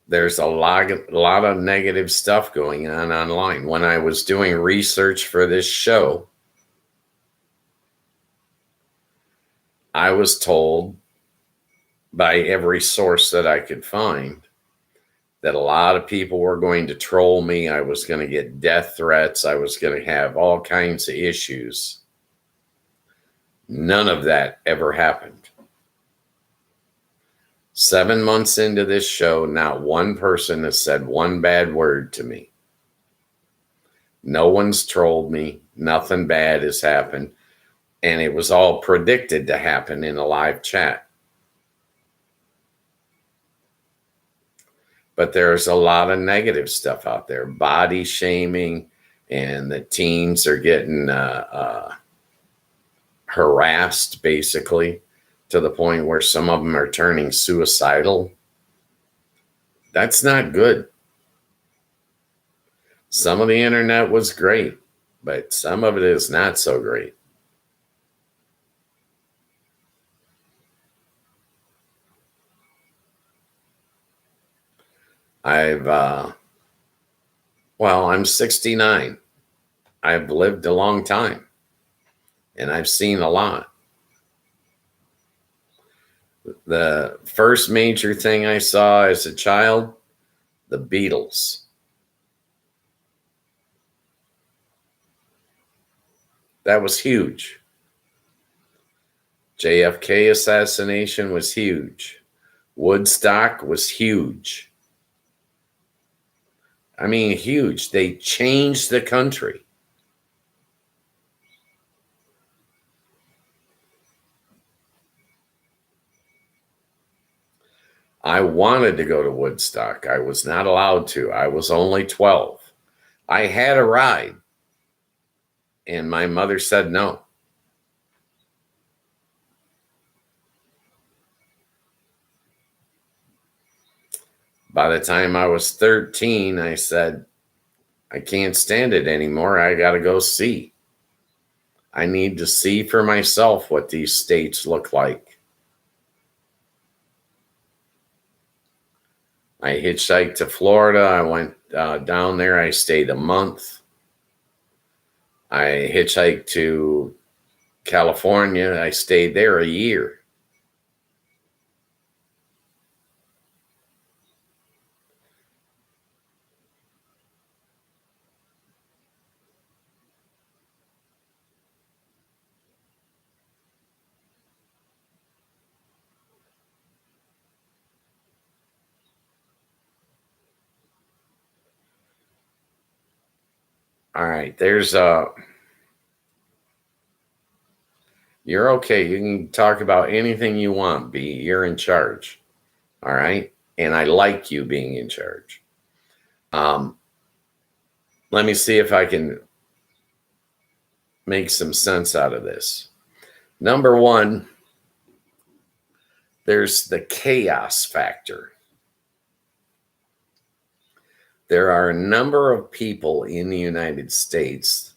There's a lot of negative stuff going on online. When I was doing research for this show, I was told by every source that I could find that a lot of people were going to troll me. I was going to get death threats. I was going to have all kinds of issues. None of that ever happened. 7 months into this show, not one person has said one bad word to me. No one's trolled me. Nothing bad has happened. And it was all predicted to happen in a live chat. But there's a lot of negative stuff out there, body shaming, and the teens are getting harassed, basically, to the point where some of them are turning suicidal. That's not good. Some of the internet was great, but some of it is not so great. I'm 69. I've lived a long time, and I've seen a lot. The first major thing I saw as a child the Beatles. That was huge. JFK assassination was huge. Woodstock was huge. I mean, huge. They changed the country. I wanted to go to Woodstock. I was not allowed to. I was only 12. I had a ride, and my mother said no. By the time I was 13, I said, I can't stand it anymore. I got to go see. I need to see for myself what these states look like. I hitchhiked to Florida. I went down there. I stayed a month. I hitchhiked to California. I stayed there a year. All right, you're okay. You can talk about anything you want, B. You're in charge. All right. And I like you being in charge. Let me see if I can make some sense out of this. Number one, there's the chaos factor. There are a number of people in the United States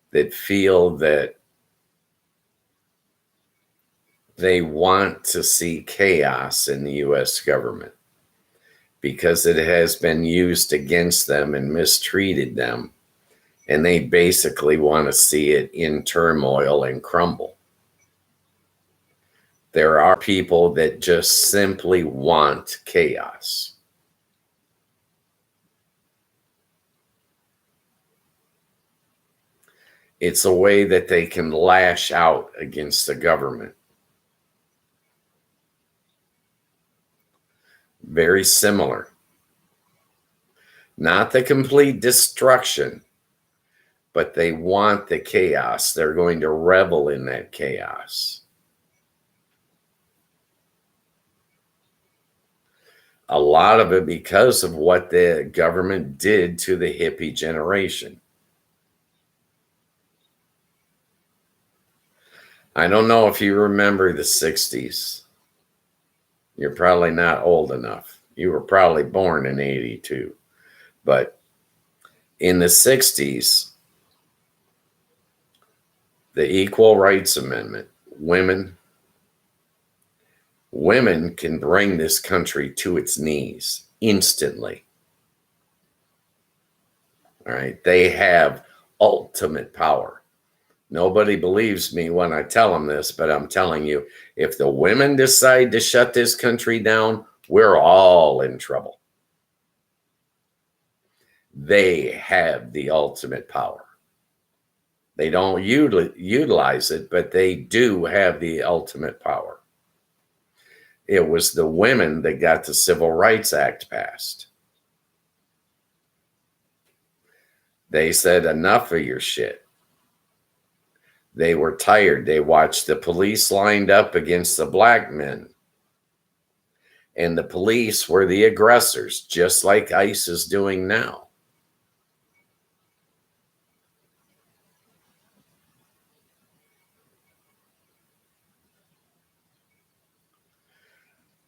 that feel that they want to see chaos in the U.S. government because it has been used against them and mistreated them. And they basically want to see it in turmoil and crumble. There are people that just simply want chaos. It's a way that they can lash out against the government. Very similar. Not the complete destruction, but they want the chaos. They're going to revel in that chaos. A lot of it because of what the government did to the hippie generation. I don't know if you remember the 60s. You're probably not old enough. You were probably born in 82. But in the 60s, the Equal Rights Amendment, women can bring this country to its knees instantly. All right. They have ultimate power. Nobody believes me when I tell them this, but I'm telling you, if the women decide to shut this country down, we're all in trouble. They have the ultimate power. They don't utilize it, but they do have the ultimate power. It was the women that got the Civil Rights Act passed. They said, enough of your shit. They were tired. They watched the police lined up against the black men. And the police were the aggressors, just like ICE is doing now.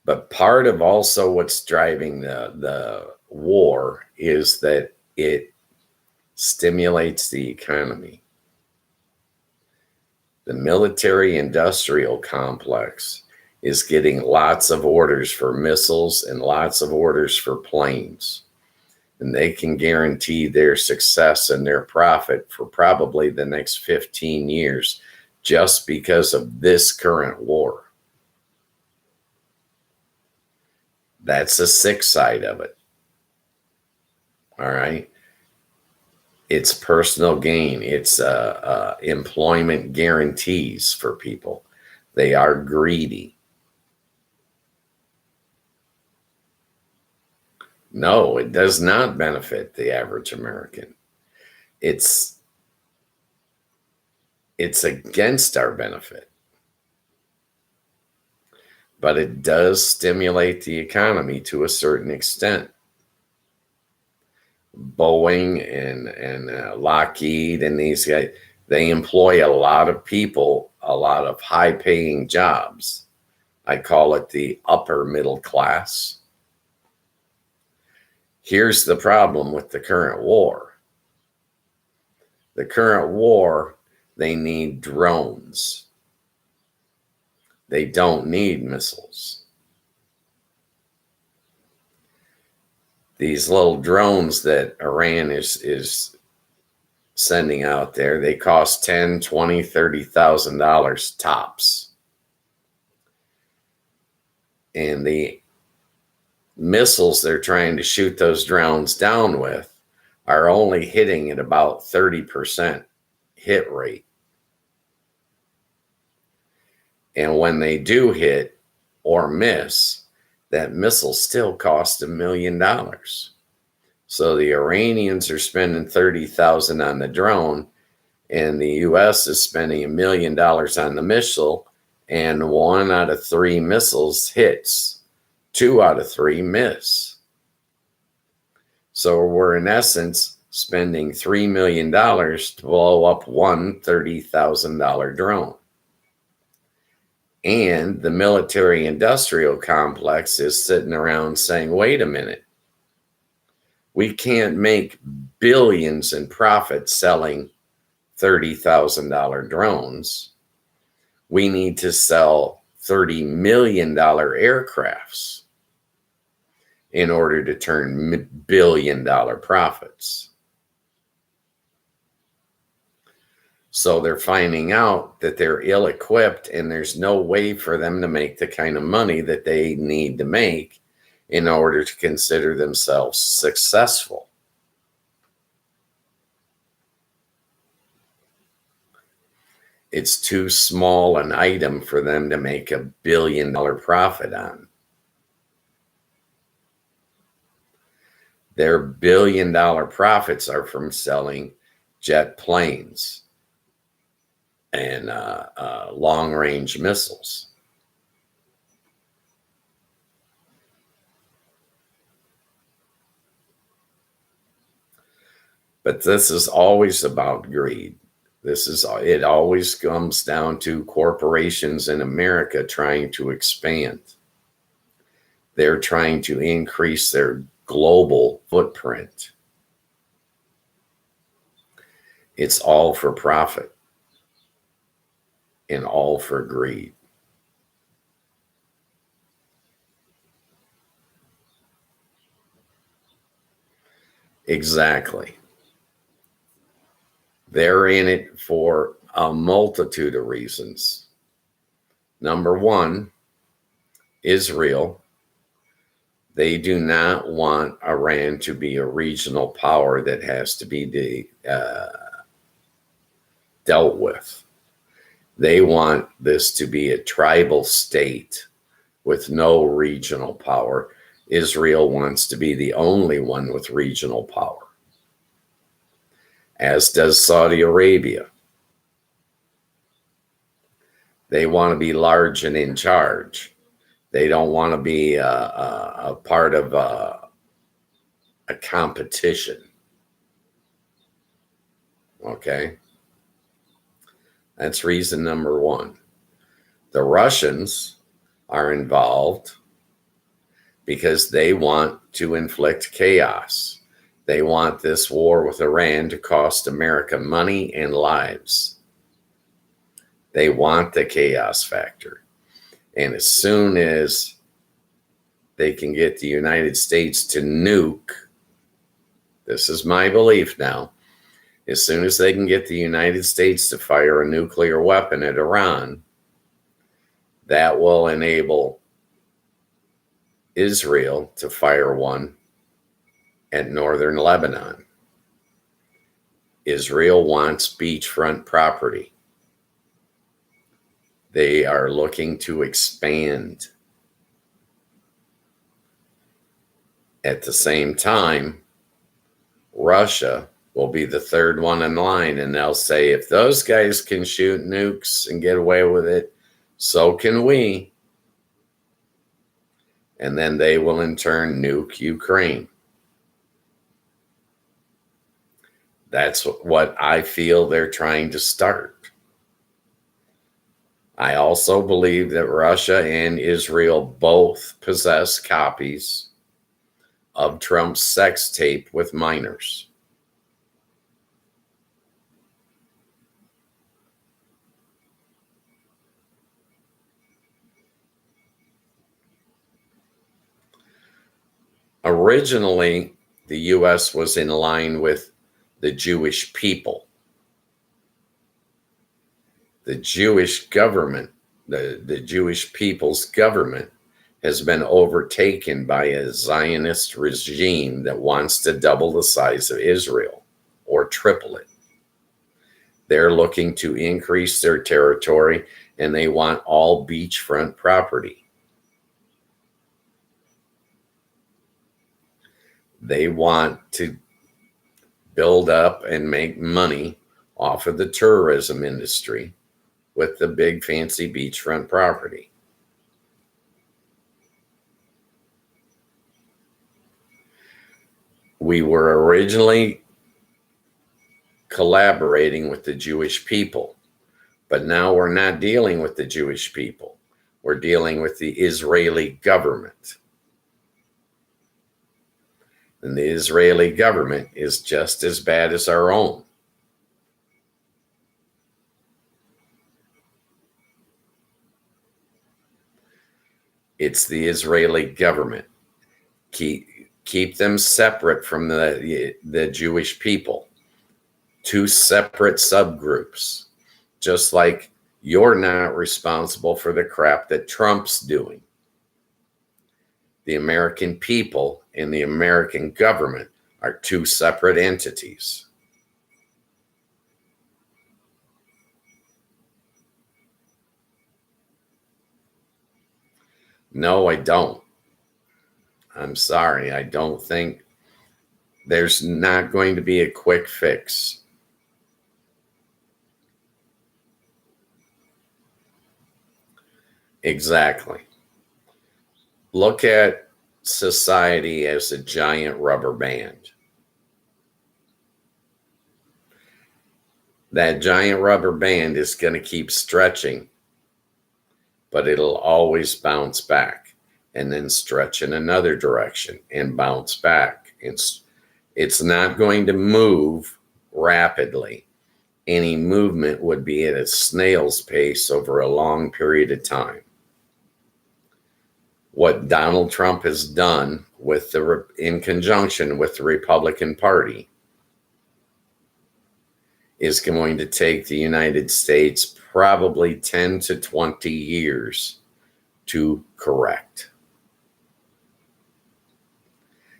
But part of also what's driving the war is that it stimulates the economy. The military-industrial complex is getting lots of orders for missiles and lots of orders for planes. And they can guarantee their success and their profit for probably the next 15 years just because of this current war. That's the sick side of it. All right. It's personal gain. It's employment guarantees for people. They are greedy. No, it does not benefit the average American. It's against our benefit. But it does stimulate the economy to a certain extent. Boeing and Lockheed and these guys, they employ a lot of people, a lot of high-paying jobs. I call it the upper middle class. Here's the problem with the current war. The current war, they need drones. They don't need missiles. These little drones that Iran is sending out there, they cost $10,000, $20,000, $30,000 tops. And the missiles they're trying to shoot those drones down with are only hitting at about 30% hit rate. And when they do hit or miss, that missile still costs $1 million. So the Iranians are spending $30,000 on the drone, and the U.S. is spending $1 million on the missile, and 1 out of 3 missiles hits. 2 out of 3 miss. So we're in essence spending $3 million to blow up one $30,000 drone. And the military industrial complex is sitting around saying, wait a minute, we can't make billions in profit selling $30,000 drones. We need to sell $30 million aircrafts in order to turn billion-dollar profits. So they're finding out that they're ill-equipped and there's no way for them to make the kind of money that they need to make in order to consider themselves successful. It's too small an item for them to make $1 billion profit on. Their $1 billion profits are from selling jet planes and long-range missiles. But this is always about greed. It always comes down to corporations in America trying to expand. They're trying to increase their global footprint. It's all for profit and all for greed. Exactly. They're in it for a multitude of reasons. Number one, Israel. They do not want Iran to be a regional power that has to be dealt with. They want this to be a tribal state with no regional power. Israel wants to be the only one with regional power, as does Saudi Arabia. They want to be large and in charge. They don't want to be a part of a competition. Okay? That's reason number one. The Russians are involved because they want to inflict chaos. They want this war with Iran to cost America money and lives. They want the chaos factor. And as soon as they can get the United States to nuke, this is my belief now, as soon as they can get the United States to fire a nuclear weapon at Iran, that will enable Israel to fire one at northern Lebanon. Israel wants beachfront property. They are looking to expand. At the same time, Russia will be the third one in line, and they'll say, if those guys can shoot nukes and get away with it, so can we. And then they will in turn nuke Ukraine. That's what I feel they're trying to start. I also believe that Russia and Israel both possess copies of Trump's sex tape with minors. Originally, the U.S. was in line with the Jewish people. The Jewish government, the Jewish people's government, has been overtaken by a Zionist regime that wants to double the size of Israel or triple it. They're looking to increase their territory, and they want all beachfront property. They want to build up and make money off of the tourism industry with the big fancy beachfront property. We were originally collaborating with the Jewish people, but now we're not dealing with the Jewish people. We're dealing with the Israeli government. And the Israeli government is just as bad as our own. It's the Israeli government. Keep them separate from the Jewish people. Two separate subgroups. Just like you're not responsible for the crap that Trump's doing. The American people and the American government are two separate entities. No, I don't. I'm sorry. I don't think there's not going to be a quick fix. Exactly. Look at society as a giant rubber band. That giant rubber band is going to keep stretching, but it'll always bounce back and then stretch in another direction and bounce back. It's not going to move rapidly. Any movement would be at a snail's pace over a long period of time. What Donald Trump has done in conjunction with the Republican Party is going to take the United States probably 10 to 20 years to correct.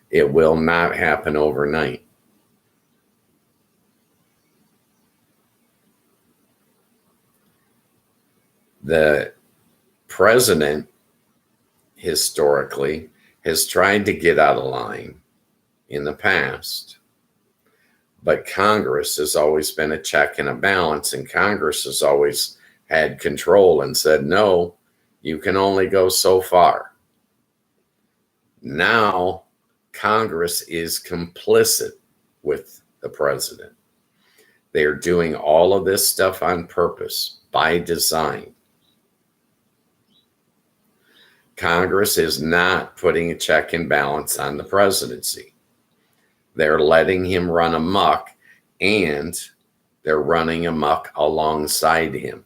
It will not happen overnight. The president historically has tried to get out of line in the past, but Congress has always been a check and a balance, and Congress has always had control and said, no, you can only go so far. Now, Congress is complicit with the president. They are doing all of this stuff on purpose, by design. Congress is not putting a check and balance on the presidency. They're letting him run amok, and they're running amok alongside him.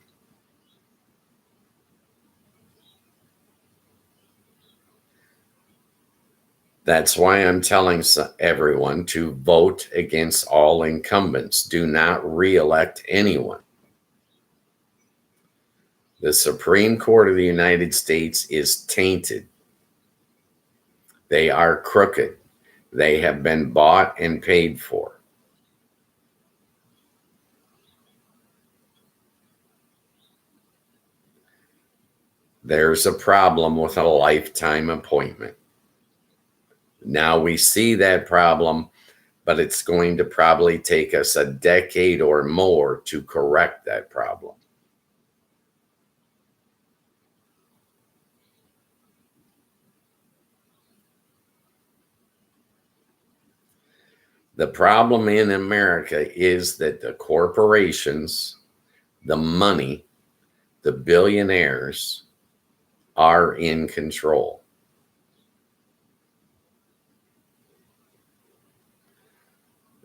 That's why I'm telling everyone to vote against all incumbents. Do not re-elect anyone. The Supreme Court of the United States is tainted. They are crooked. They have been bought and paid for. There's a problem with a lifetime appointment. Now we see that problem, but it's going to probably take us a decade or more to correct that problem. The problem in America is that the corporations, the money, the billionaires are in control.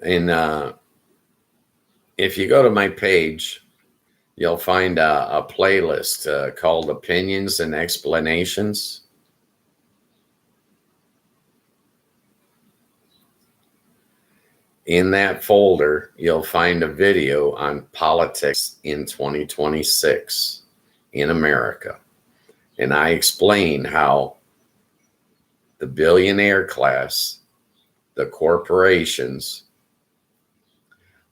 And if you go to my page, you'll find a playlist called Opinions and Explanations. In that folder, you'll find a video on politics in 2026 in America. And I explain how the billionaire class, the corporations,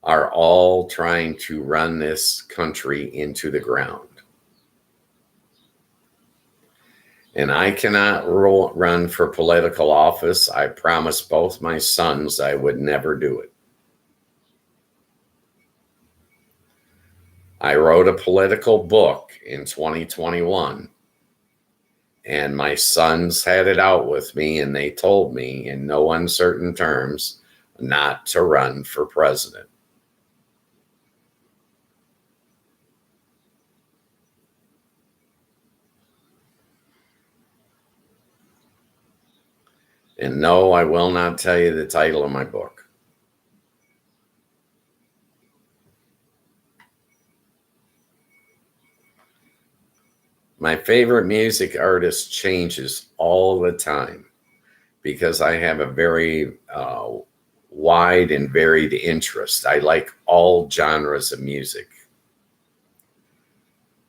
are all trying to run this country into the ground. And I cannot run for political office. I promised both my sons I would never do it. I wrote a political book in 2021, and my sons had it out with me, and they told me in no uncertain terms not to run for president. And no, I will not tell you the title of my book. My favorite music artist changes all the time because I have a very wide and varied interest. I like all genres of music.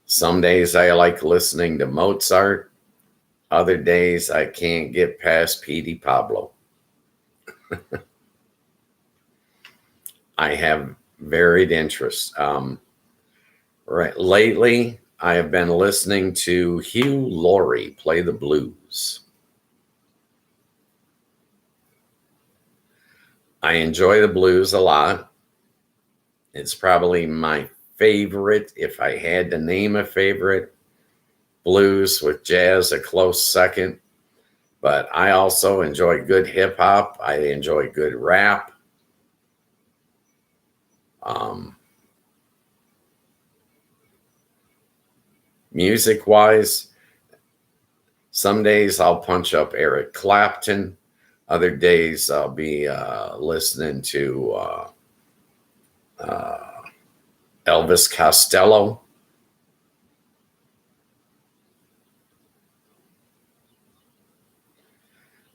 Some days I like listening to Mozart. Other days I can't get past P.D. Pablo. I have varied interests. Lately, I have been listening to Hugh Laurie play the blues. I enjoy the blues a lot. It's probably my favorite, if I had to name a favorite. Blues with jazz a close second. But I also enjoy good hip hop. I enjoy good rap. Music wise, some days I'll punch up Eric Clapton. Other days I'll be listening to Elvis Costello.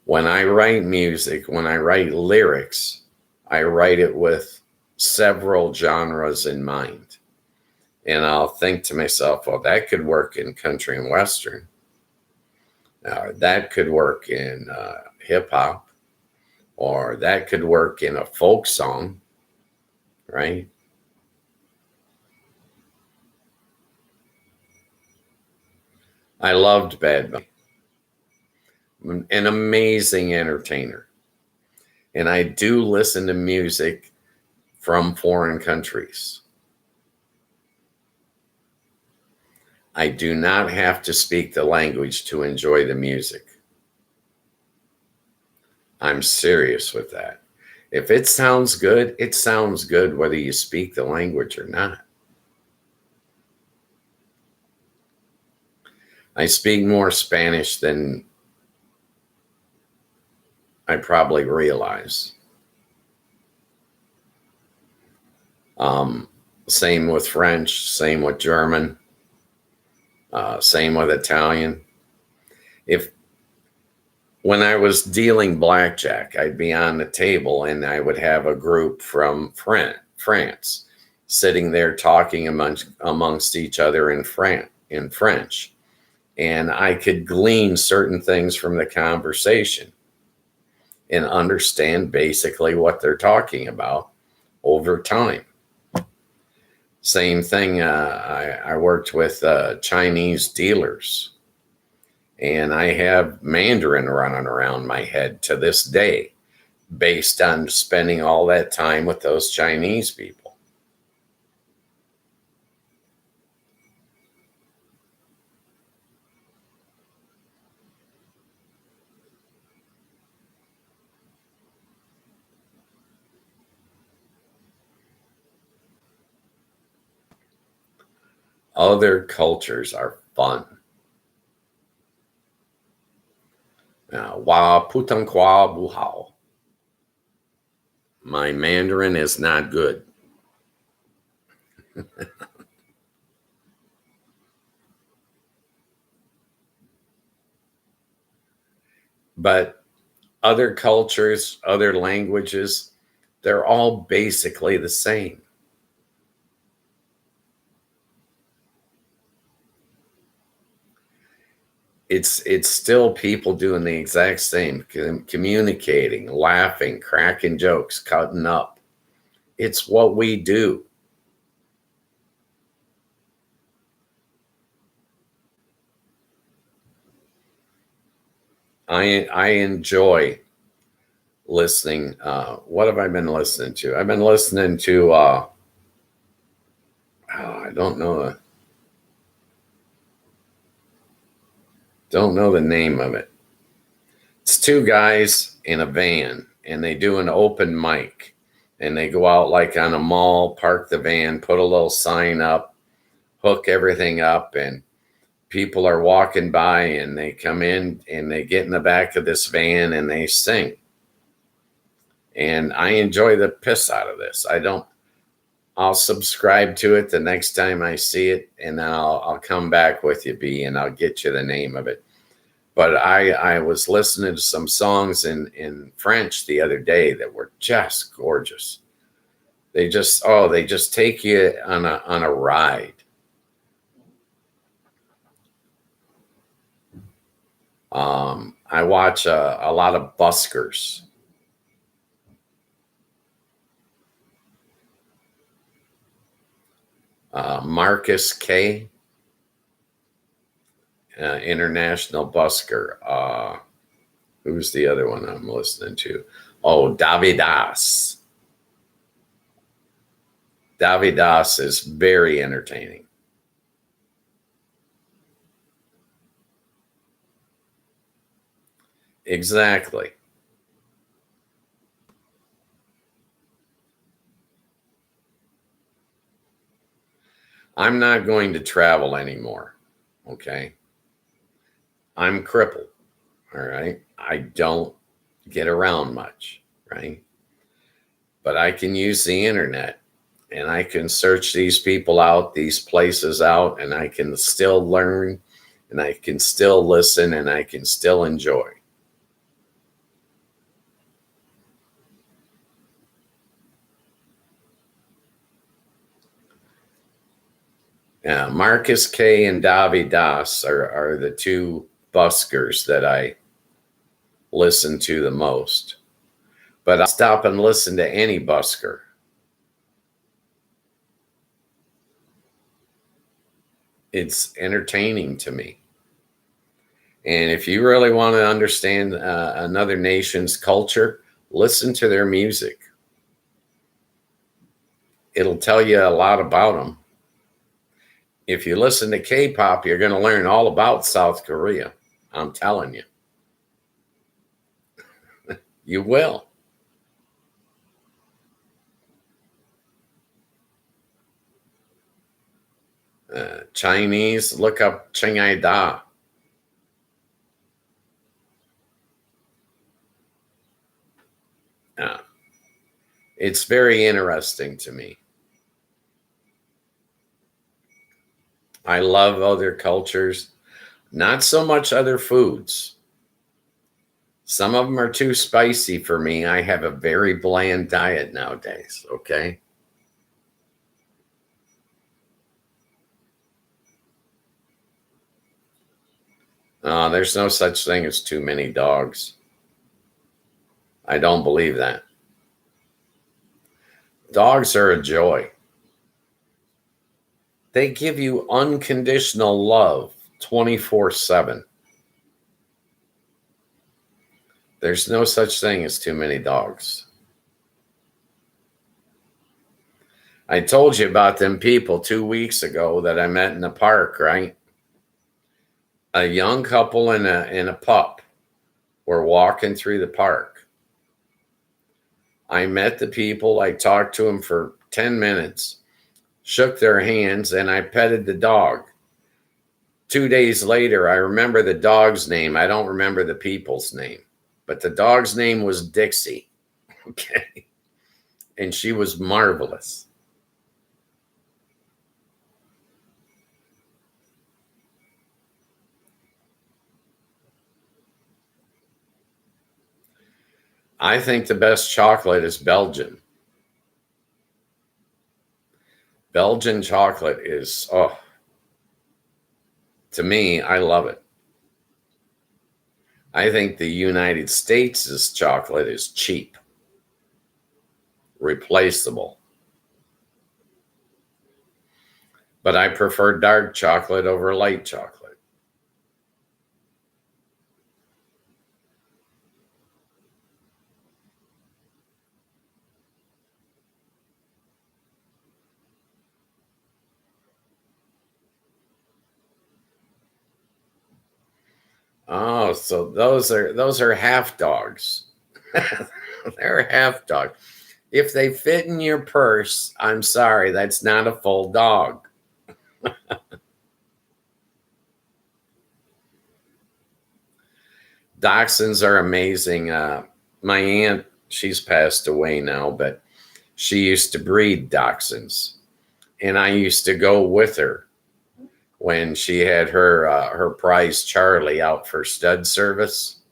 When I write music, when I write lyrics, I write it with several genres in mind. And I'll think to myself, well, that could work in country and western. That could work in hip hop, or that could work in a folk song, right? I loved Bad Bunny. An amazing entertainer. And I do listen to music from foreign countries. I do not have to speak the language to enjoy the music. I'm serious with that. If it sounds good, it sounds good whether you speak the language or not. I speak more Spanish than I probably realize. Same with French, same with German, same with Italian. When I was dealing blackjack, I'd be on the table and I would have a group from France sitting there talking amongst each other in French. And I could glean certain things from the conversation. and understand basically what they're talking about over time. Same thing, I worked with Chinese dealers, and I have Mandarin running around my head to this day based on spending all that time with those Chinese people. Other cultures are fun. Wa putang kwa buhao. My Mandarin is not good. But other cultures, other languages, they're all basically the same. It's still people doing the exact same, communicating, laughing, cracking jokes, cutting up. It's what we do. I enjoy listening. What have I been listening to? I've been listening to I don't know the name of it. It's two guys in a van, and they do an open mic, and they go out like on a mall, park the van, put a little sign up, hook everything up, and people are walking by, and they come in and they get in the back of this van and they sing. And I enjoy the piss out of this. I'll subscribe to it the next time I see it, and then I'll come back with you, B, and I'll get you the name of it. But I was listening to some songs in French the other day that were just gorgeous. They just take you on a ride. I watch a lot of buskers. Marcus K, international busker. Who's the other one I'm listening to? Oh, Davidas. Davidas is very entertaining. Exactly. I'm not going to travel anymore. Okay. I'm crippled. All right. I don't get around much. Right. But I can use the internet, and I can search these people out, these places out, and I can still learn, and I can still listen, and I can still enjoy. Marcus K and Davi Das are the two buskers that I listen to the most. But I'll stop and listen to any busker. It's entertaining to me. And if you really want to understand another nation's culture, listen to their music. It'll tell you a lot about them. If you listen to K-pop, you're going to learn all about South Korea. I'm telling you. You will. Chinese, look up Chingai Da. It's very interesting to me. I love other cultures, not so much other foods. Some of them are too spicy for me. I have a very bland diet nowadays, okay? There's no such thing as too many dogs. I don't believe that. Dogs are a joy. They give you unconditional love 24/7. There's no such thing as too many dogs. I told you about them people 2 weeks ago that I met in the park, right? A young couple and a pup were walking through the park. I met the people. I talked to them for 10 minutes, shook their hands, and I petted the dog. 2 days later, I remember the dog's name. I don't remember the people's name, but the dog's name was Dixie. Okay. And she was marvelous. I think the best chocolate is Belgian. Belgian chocolate is, oh, to me, I love it. I think the United States' chocolate is cheap, replaceable. But I prefer dark chocolate over light chocolate. Oh, so those are half dogs. They're half dog. If they fit in your purse, I'm sorry, that's not a full dog. Dachshunds are amazing. My aunt, she's passed away now, but she used to breed dachshunds, and I used to go with her when she had her prize Charlie out for stud service.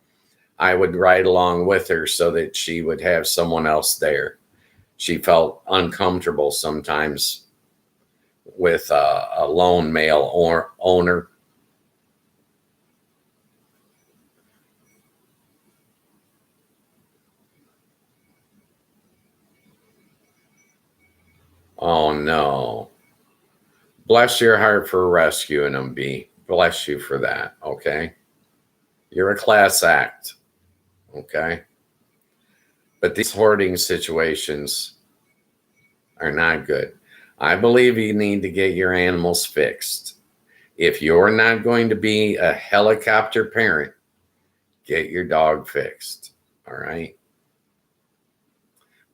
I would ride along with her so that she would have someone else there. She felt uncomfortable sometimes with a lone male owner. Oh no. Bless your heart for rescuing them, B. Bless you for that. Okay. You're a class act. Okay. But these hoarding situations are not good. I believe you need to get your animals fixed. If you're not going to be a helicopter parent, get your dog fixed. All right.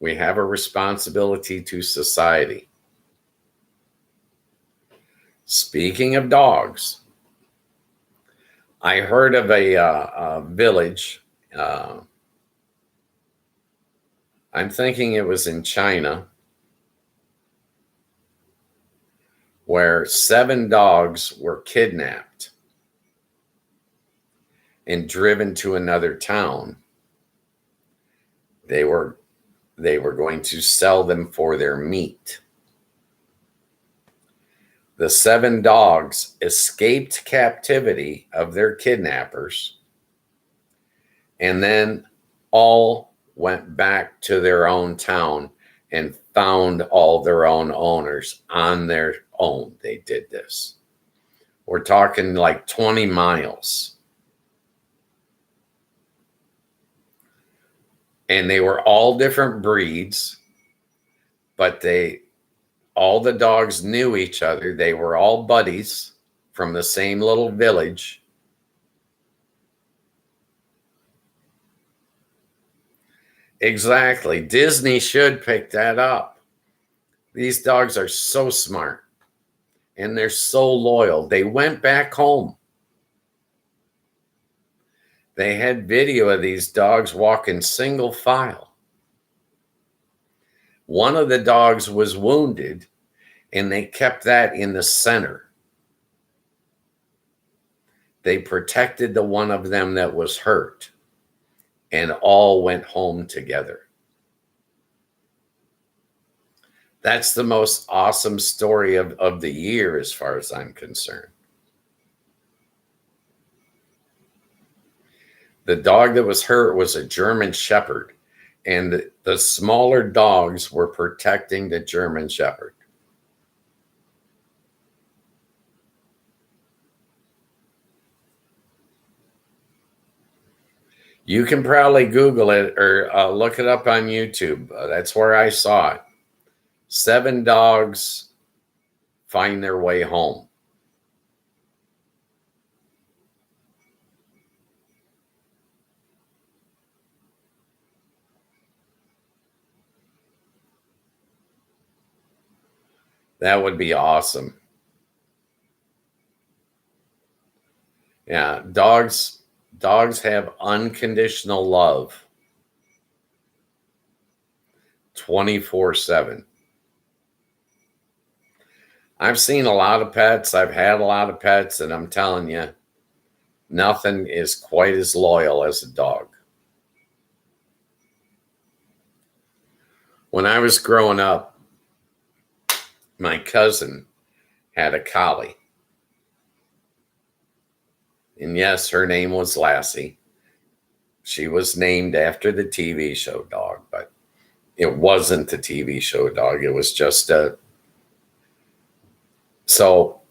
We have a responsibility to society. Speaking of dogs, I heard of a village. I'm thinking it was in China, where 7 dogs were kidnapped and driven to another town. They were going to sell them for their meat. The 7 dogs escaped captivity of their kidnappers, and then all went back to their own town and found all their own owners on their own. They did this. We're talking like 20 miles. And they were all different breeds, but all the dogs knew each other. They were all buddies from the same little village. Exactly. Disney should pick that up. These dogs are so smart and they're so loyal. They went back home. They had video of these dogs walking single file. One of the dogs was wounded, and they kept that in the center. They protected the one of them that was hurt, and all went home together. That's the most awesome story of the year, as far as I'm concerned. The dog that was hurt was a German Shepherd. and the smaller dogs were protecting the German Shepherd. You can probably Google it or look it up on YouTube. That's where I saw it. 7 dogs find their way home. That would be awesome. Yeah, dogs have unconditional love 24/7. I've seen a lot of pets, I've had a lot of pets, and I'm telling you, nothing is quite as loyal as a dog. When I was growing up, my cousin had a collie. And yes, her name was Lassie. She was named after the TV show dog, but it wasn't the TV show dog. It was just a. So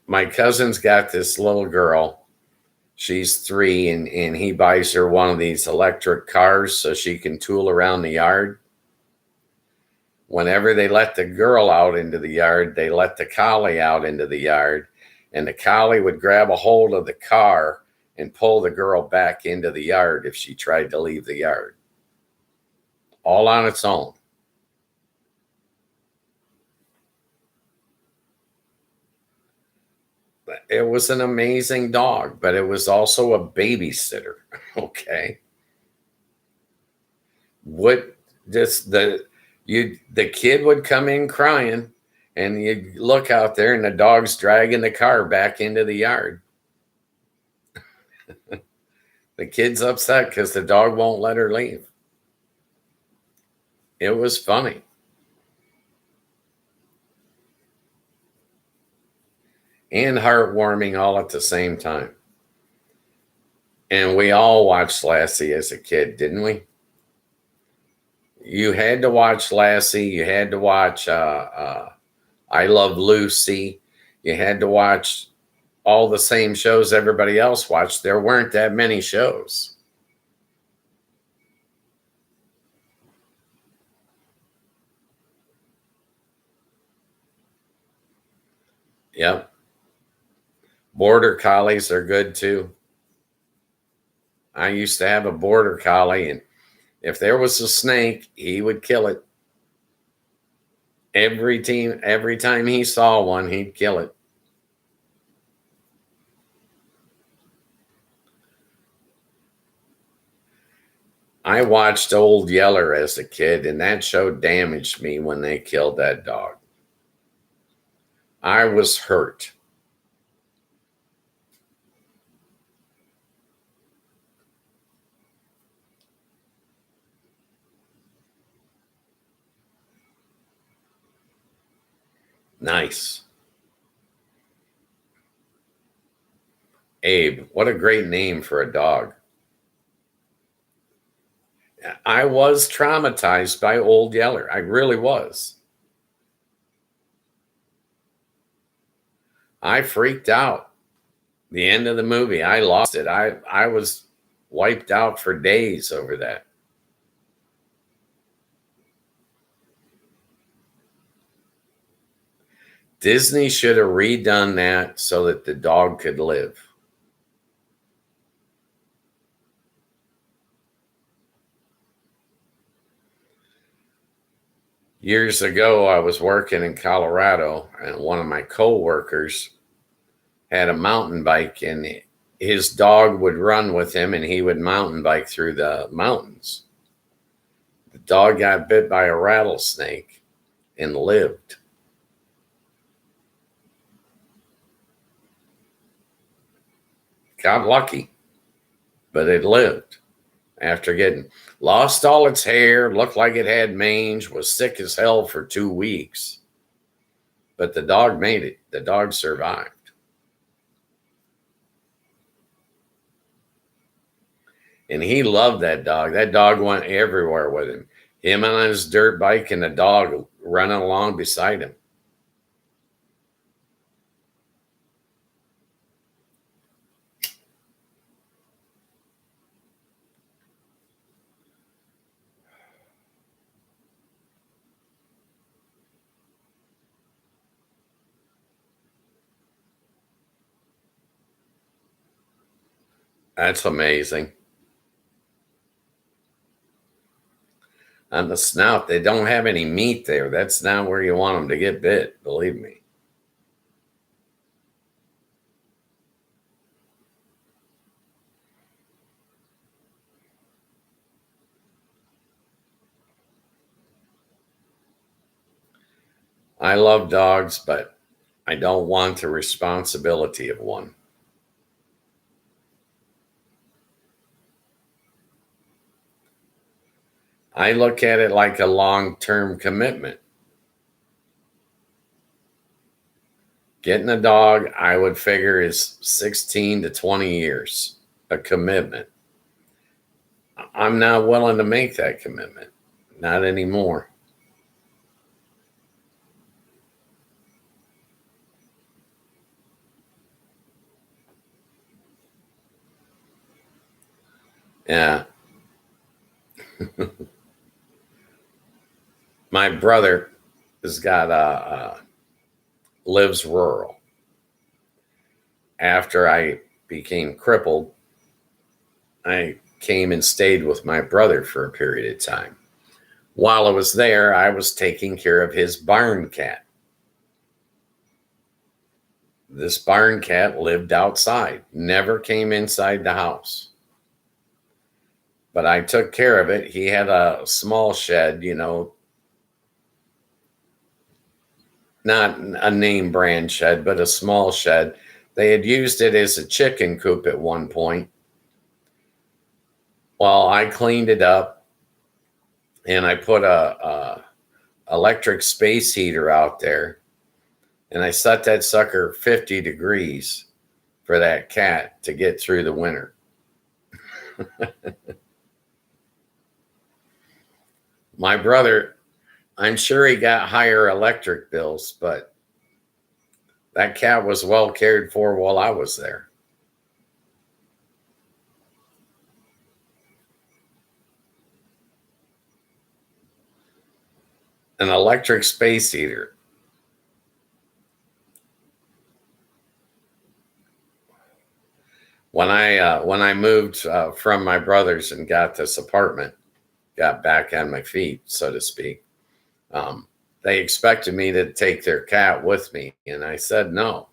my cousin's got this little girl. She's 3, and he buys her one of these electric cars so she can tool around the yard. Whenever they let the girl out into the yard, they let the collie out into the yard, and the collie would grab a hold of the car and pull the girl back into the yard if she tried to leave the yard. All on its own. It was an amazing dog, but it was also a babysitter. Okay. What just the kid would come in crying, and you'd look out there and the dog's dragging the car back into the yard. The kid's upset because the dog won't let her leave. It was funny. And heartwarming all at the same time. And we all watched Lassie as a kid, didn't we? You had to watch Lassie. You had to watch I Love Lucy. You had to watch all the same shows everybody else watched. There weren't that many shows. Yep. Border collies are good too. I used to have a border collie, and if there was a snake, he would kill it. Every time he saw one, he'd kill it. I watched Old Yeller as a kid, and that show damaged me when they killed that dog. I was hurt. Nice. Abe, what a great name for a dog. I was traumatized by Old Yeller. I really was. I freaked out. The end of the movie, I lost it. I was wiped out for days over that. Disney should have redone that so that the dog could live. Years ago, I was working in Colorado, and one of my coworkers had a mountain bike, and his dog would run with him, and he would mountain bike through the mountains. The dog got bit by a rattlesnake and lived. Got lucky, but it lived after getting lost all its hair, looked like it had mange, was sick as hell for 2 weeks. But the dog made it. The dog survived. And he loved that dog. That dog went everywhere with him. Him on his dirt bike and the dog running along beside him. That's amazing. On the snout, they don't have any meat there. That's not where you want them to get bit, believe me. I love dogs, but I don't want the responsibility of one. I look at it like a long-term commitment. Getting a dog, I would figure, is 16 to 20 years, a commitment. I'm not willing to make that commitment. Not anymore. Yeah. My brother has got lives rural. After I became crippled, I came and stayed with my brother for a period of time. While I was there, I was taking care of his barn cat. This barn cat lived outside, never came inside the house. But I took care of it. He had a small shed, not a name brand shed, but a small shed. They had used it as a chicken coop at one point. Well, I cleaned it up and I put a electric space heater out there, and I set that sucker 50 degrees for that cat to get through the winter. My brother, I'm sure he got higher electric bills, but that cat was well cared for while I was there. An electric space heater. When I moved from my brother's and got this apartment, got back on my feet, so to speak, they expected me to take their cat with me, and I said no.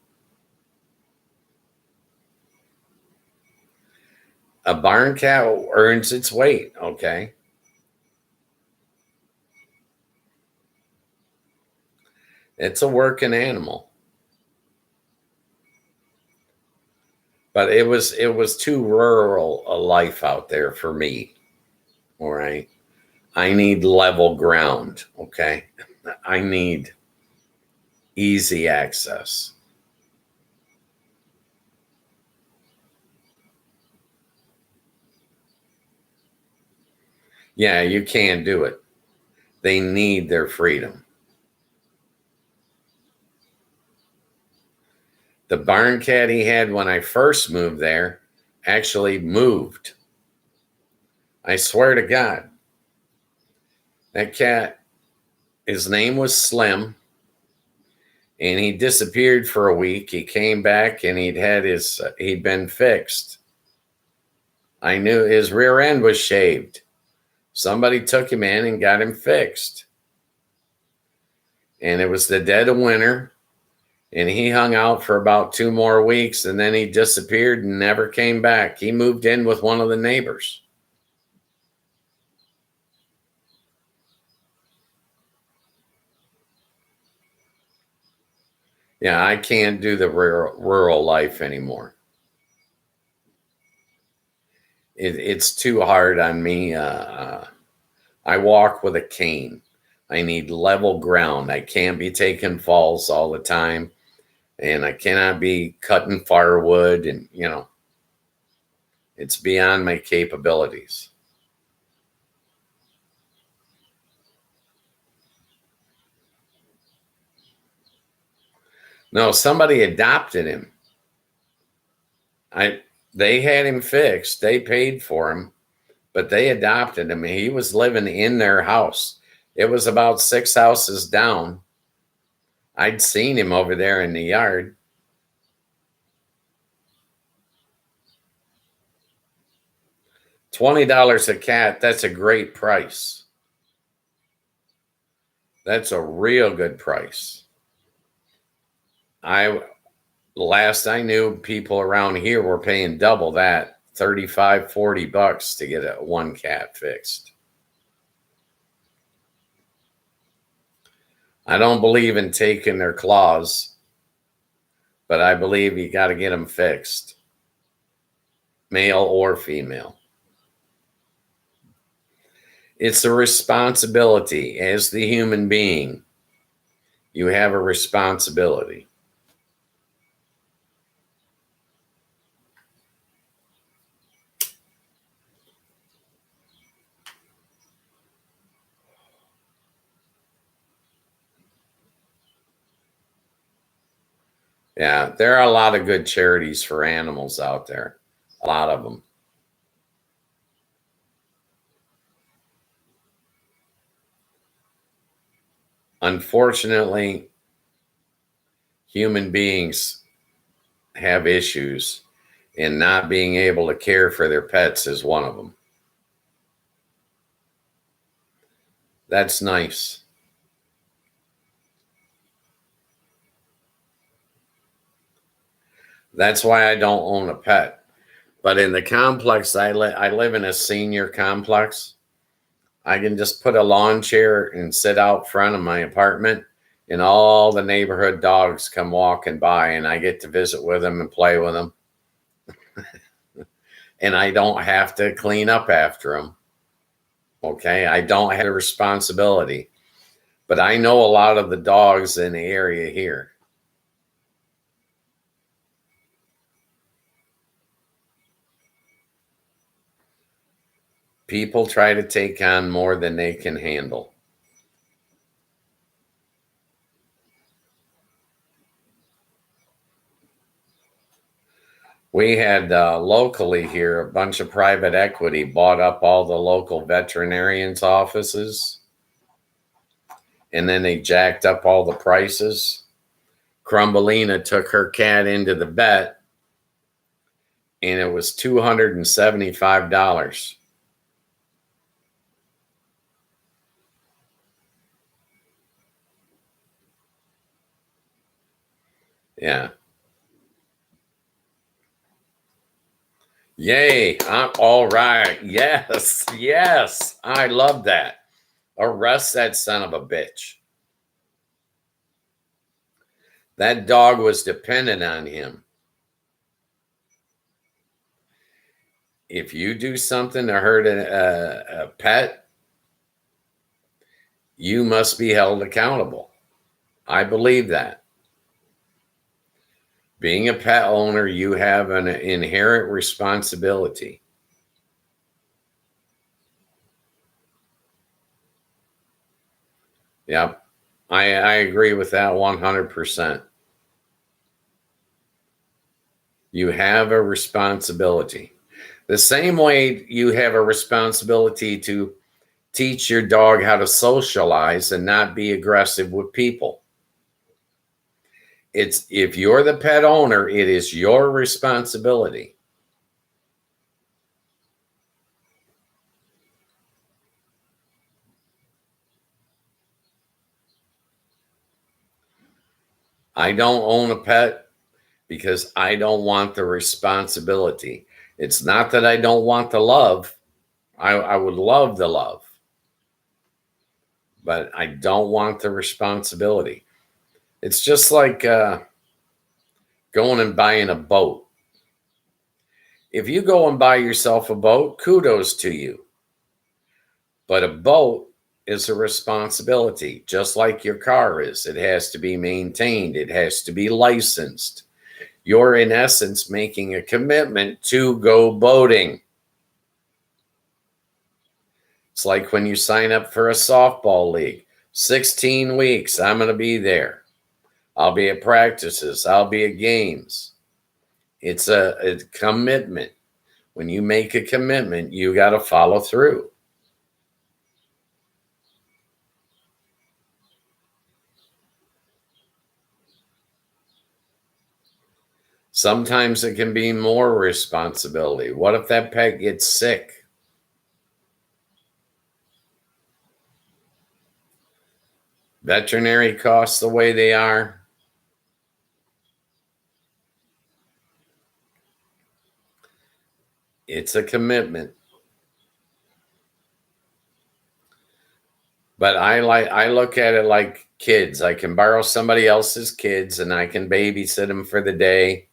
A barn cat earns its weight, okay? It's a working animal. But it was too rural a life out there for me. All right. I need level ground, okay? I need easy access. Yeah, you can't do it. They need their freedom. The barn cat he had when I first moved there actually moved. I swear to God. That cat, his name was Slim, and he disappeared for a week. He came back and he'd been fixed. I knew his rear end was shaved. Somebody took him in and got him fixed. And it was the dead of winter. And he hung out for about 2 more weeks, and then he disappeared and never came back. He moved in with one of the neighbors. Yeah, I can't do the rural life anymore. It's too hard on me. I walk with a cane. I need level ground. I can't be taking falls all the time, and I cannot be cutting firewood. And It's beyond my capabilities. No, somebody adopted him. They had him fixed. They paid for him, but they adopted him. He was living in their house. It was about 6 houses down. I'd seen him over there in the yard. $20 a cat, that's a great price. That's a real good price. Last I knew, people around here were paying double that, $35, $40 to get one cat fixed. I don't believe in taking their claws, but I believe you got to get them fixed, male or female. It's a responsibility. As the human being, you have a responsibility. Yeah, there are a lot of good charities for animals out there. A lot of them. Unfortunately, human beings have issues, and not being able to care for their pets is one of them. That's nice. That's why I don't own a pet. But in the complex, I live in a senior complex. I can just put a lawn chair and sit out front of my apartment, and all the neighborhood dogs come walking by, and I get to visit with them and play with them. And I don't have to clean up after them. Okay, I don't have a responsibility. But I know a lot of the dogs in the area here. People try to take on more than they can handle. We had locally here, a bunch of private equity bought up all the local veterinarians' offices, and then they jacked up all the prices. Crumbelina took her cat into the vet, and it was $275. Yeah. Yay. I'm all right. Yes. Yes. I love that. Arrest that son of a bitch. That dog was dependent on him. If you do something to hurt a pet, you must be held accountable. I believe that. Being a pet owner, you have an inherent responsibility. Yep. I agree with that 100%. You have a responsibility. The same way you have a responsibility to teach your dog how to socialize and not be aggressive with people. If you're the pet owner, it is your responsibility. I don't own a pet because I don't want the responsibility. It's not that I don't want the love. I would love the love, but I don't want the responsibility. It's just like going and buying a boat. If you go and buy yourself a boat, kudos to you. But a boat is a responsibility, just like your car is. It has to be maintained. It has to be licensed. You're in essence making a commitment to go boating. It's like when you sign up for a softball league. 16 weeks, I'm going to be there. I'll be at practices. I'll be at games. It's a commitment. When you make a commitment, you got to follow through. Sometimes it can be more responsibility. What if that pet gets sick? Veterinary costs the way they are. It's a commitment. But I look at it like kids. I can borrow somebody else's kids and I can babysit them for the day.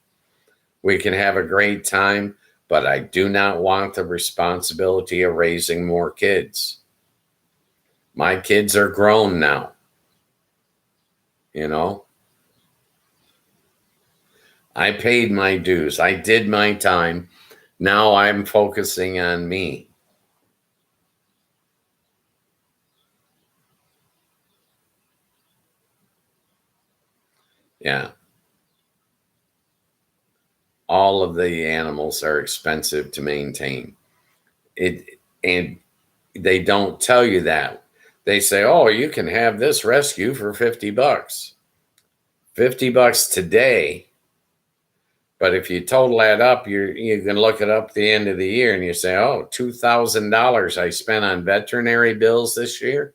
We can have a great time, but I do not want the responsibility of raising more kids. My kids are grown now. You know, I paid my dues. I did my time. Now I'm focusing on me. Yeah. All of the animals are expensive to maintain. And they don't tell you that. They say, "Oh, you can have this rescue for $50." $50 today. But if you total that up, you can look it up at the end of the year and you say, "Oh, $2,000 I spent on veterinary bills this year."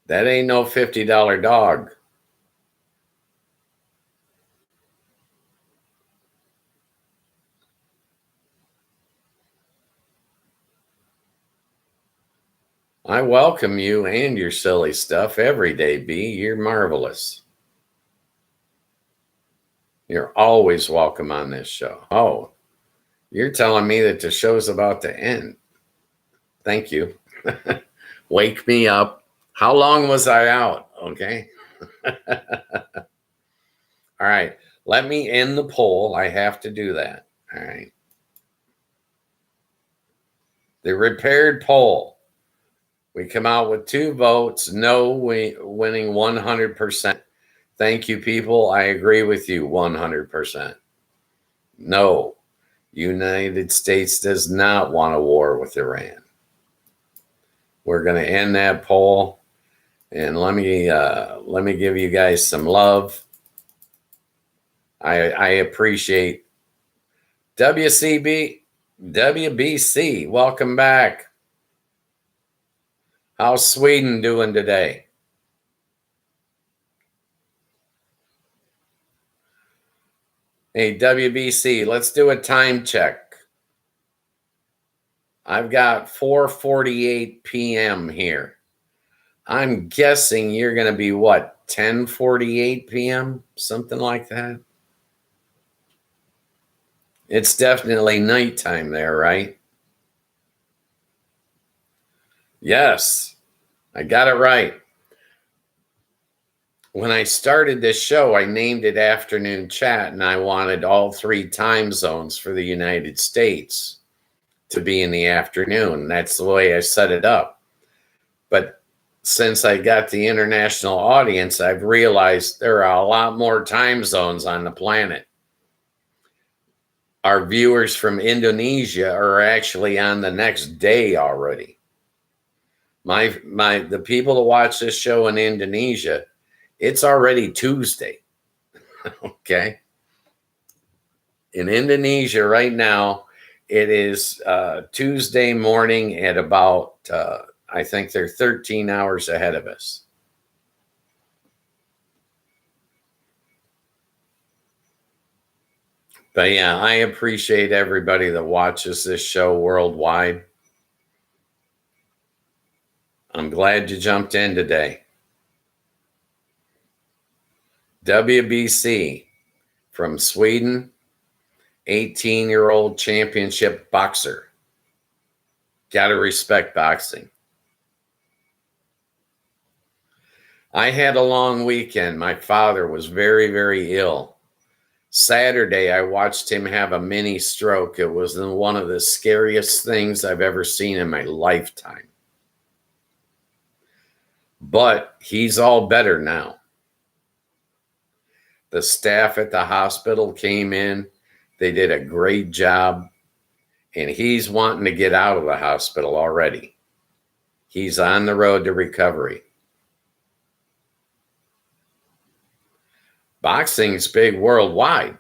That ain't no $50 dog. I welcome you and your silly stuff every day, B. You're marvelous. You're always welcome on this show. Oh, you're telling me that the show's about to end. Thank you. Wake me up. How long was I out? Okay. All right. Let me end the poll. I have to do that. All right. The repaired poll. We come out with 2 votes. No, we winning 100%. Thank you, people. I agree with you 100%. No, United States does not want a war with Iran. We're going to end that poll, and let me give you guys some love. I appreciate WBC. Welcome back. How's Sweden doing today? Hey, WBC, let's do a time check. I've got 4:48 p.m. here. I'm guessing you're going to be what, 10:48 p.m., something like that. It's definitely nighttime there, right? Yes, I got it right. When I started this show, I named it Afternoon Chat, and I wanted all 3 time zones for the United States to be in the afternoon. That's the way I set it up. But since I got the international audience, I've realized there are a lot more time zones on the planet. Our viewers from Indonesia are actually on the next day already. The people that watch this show in Indonesia, it's already Tuesday. Okay. In Indonesia right now, it is Tuesday morning at about, I think they're 13 hours ahead of us. But yeah, I appreciate everybody that watches this show worldwide. I'm glad you jumped in today. WBC from Sweden, 18-year-old championship boxer. Got to respect boxing. I had a long weekend. My father was very, very ill. Saturday, I watched him have a mini stroke. It was one of the scariest things I've ever seen in my lifetime. But he's all better now. The staff at the hospital came in. They did a great job. And he's wanting to get out of the hospital already. He's on the road to recovery. Boxing's big worldwide.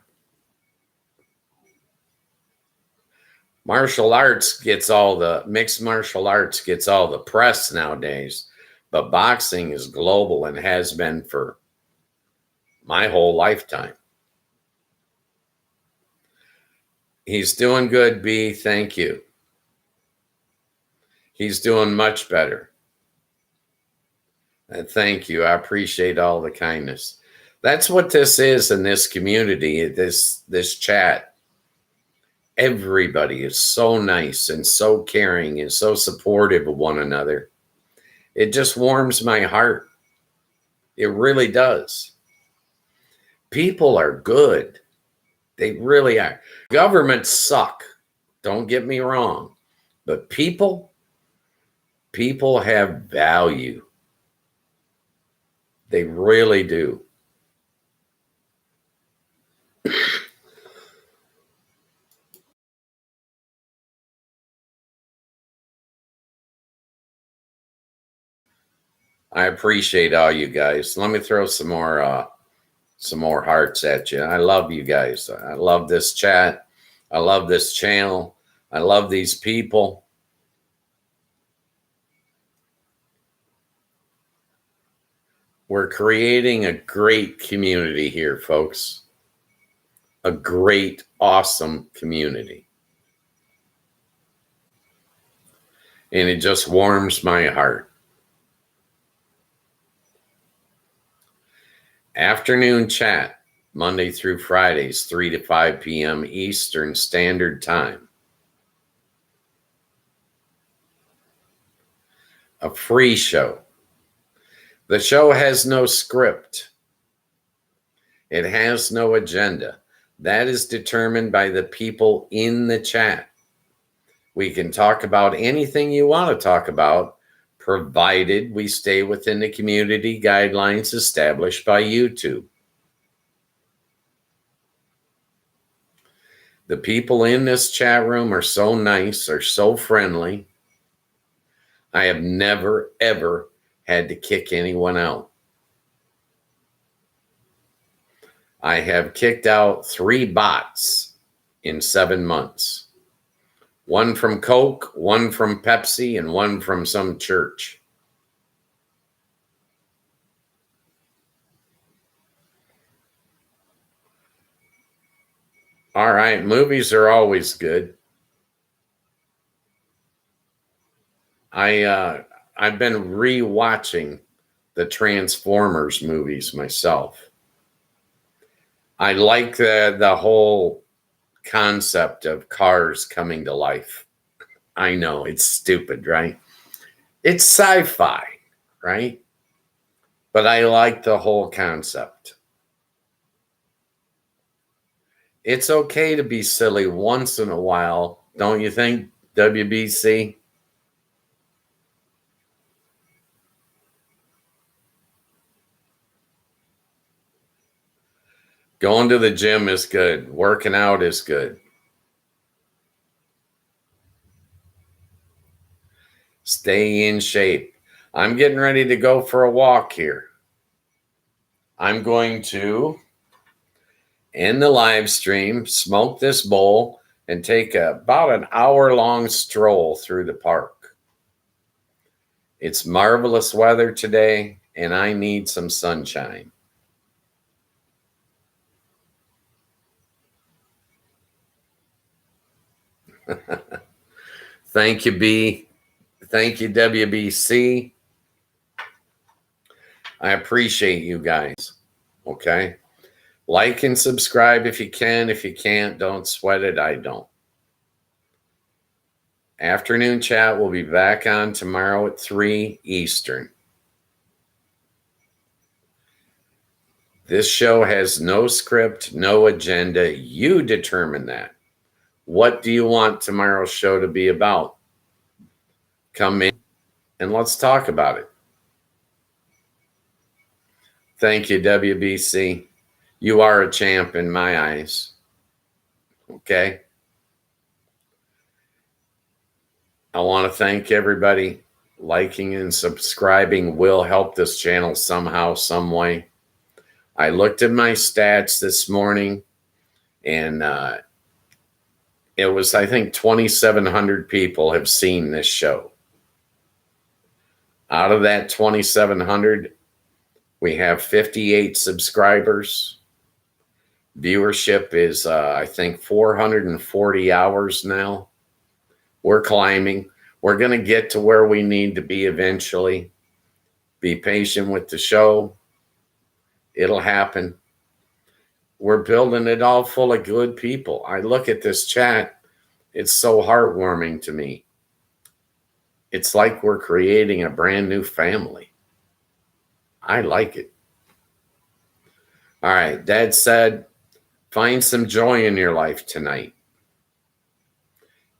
Mixed martial arts gets all the press nowadays, but boxing is global and has been for my whole lifetime. He's doing good, B. Thank you. He's doing much better. And thank you. I appreciate all the kindness. That's what this is in this community, this chat. Everybody is so nice and so caring and so supportive of one another. It just warms my heart. It really does. People are good. They really are. Governments suck. Don't get me wrong. But people have value. They really do. I appreciate all you guys. Let me throw some more hearts at you. I love you guys. I love this chat. I love this channel. I love these people. We're creating a great community here, folks. A great, awesome community. And it just warms my heart. Afternoon chat, Monday through Fridays, 3 to 5 p.m. Eastern Standard Time. A free show. The show has no script. It has no agenda. That is determined by the people in the chat. We can talk about anything you want to talk about, provided we stay within the community guidelines established by YouTube. The people in this chat room are so nice, are so friendly. I have never, ever had to kick anyone out. I have kicked out 3 bots in 7 months. 1 from Coke, 1 from Pepsi, and 1 from some church. All right, movies are always good. I've been re-watching the Transformers movies myself. I like the whole concept of cars coming to life. I know, it's stupid, right? It's sci-fi, right? But I like the whole concept. It's okay to be silly once in a while, don't you think, WBC? Going to the gym is good. Working out is good. Stay in shape. I'm getting ready to go for a walk here. I'm going to end the live stream, smoke this bowl, and take about an hour-long stroll through the park. It's marvelous weather today, and I need some sunshine. Thank you, B. Thank you, WBC. I appreciate you guys. Okay? Like and subscribe if you can. If you can't, don't sweat it. I don't. Afternoon chat will be back on tomorrow at 3 Eastern. This show has no script, no agenda. You determine that. What do you want tomorrow's show to be about? Come in and let's talk about it. Thank you, WBC. You are a champ in my eyes. Okay. I want to thank everybody. Liking and subscribing will help this channel somehow, some way. I looked at my stats this morning, and it was, I think, 2,700 people have seen this show. Out of that 2,700, we have 58 subscribers. Viewership is, I think, 440 hours now. We're climbing. We're going to get to where we need to be eventually. Be patient with the show. It'll happen. We're building it all full of good people. I look at this chat. It's so heartwarming to me. It's like we're creating a brand new family. I like it. All right. Dad said, find some joy in your life tonight.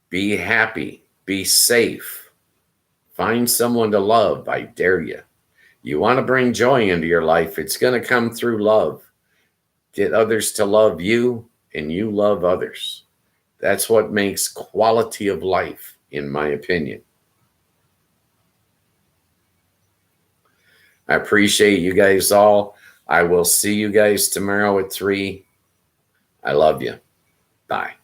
Be happy. Be safe. Find someone to love. I dare you. You want to bring joy into your life. It's going to come through love. Get others to love you, and you love others. That's what makes quality of life, in my opinion. I appreciate you guys all. I will see you guys tomorrow at 3. I love you. Bye.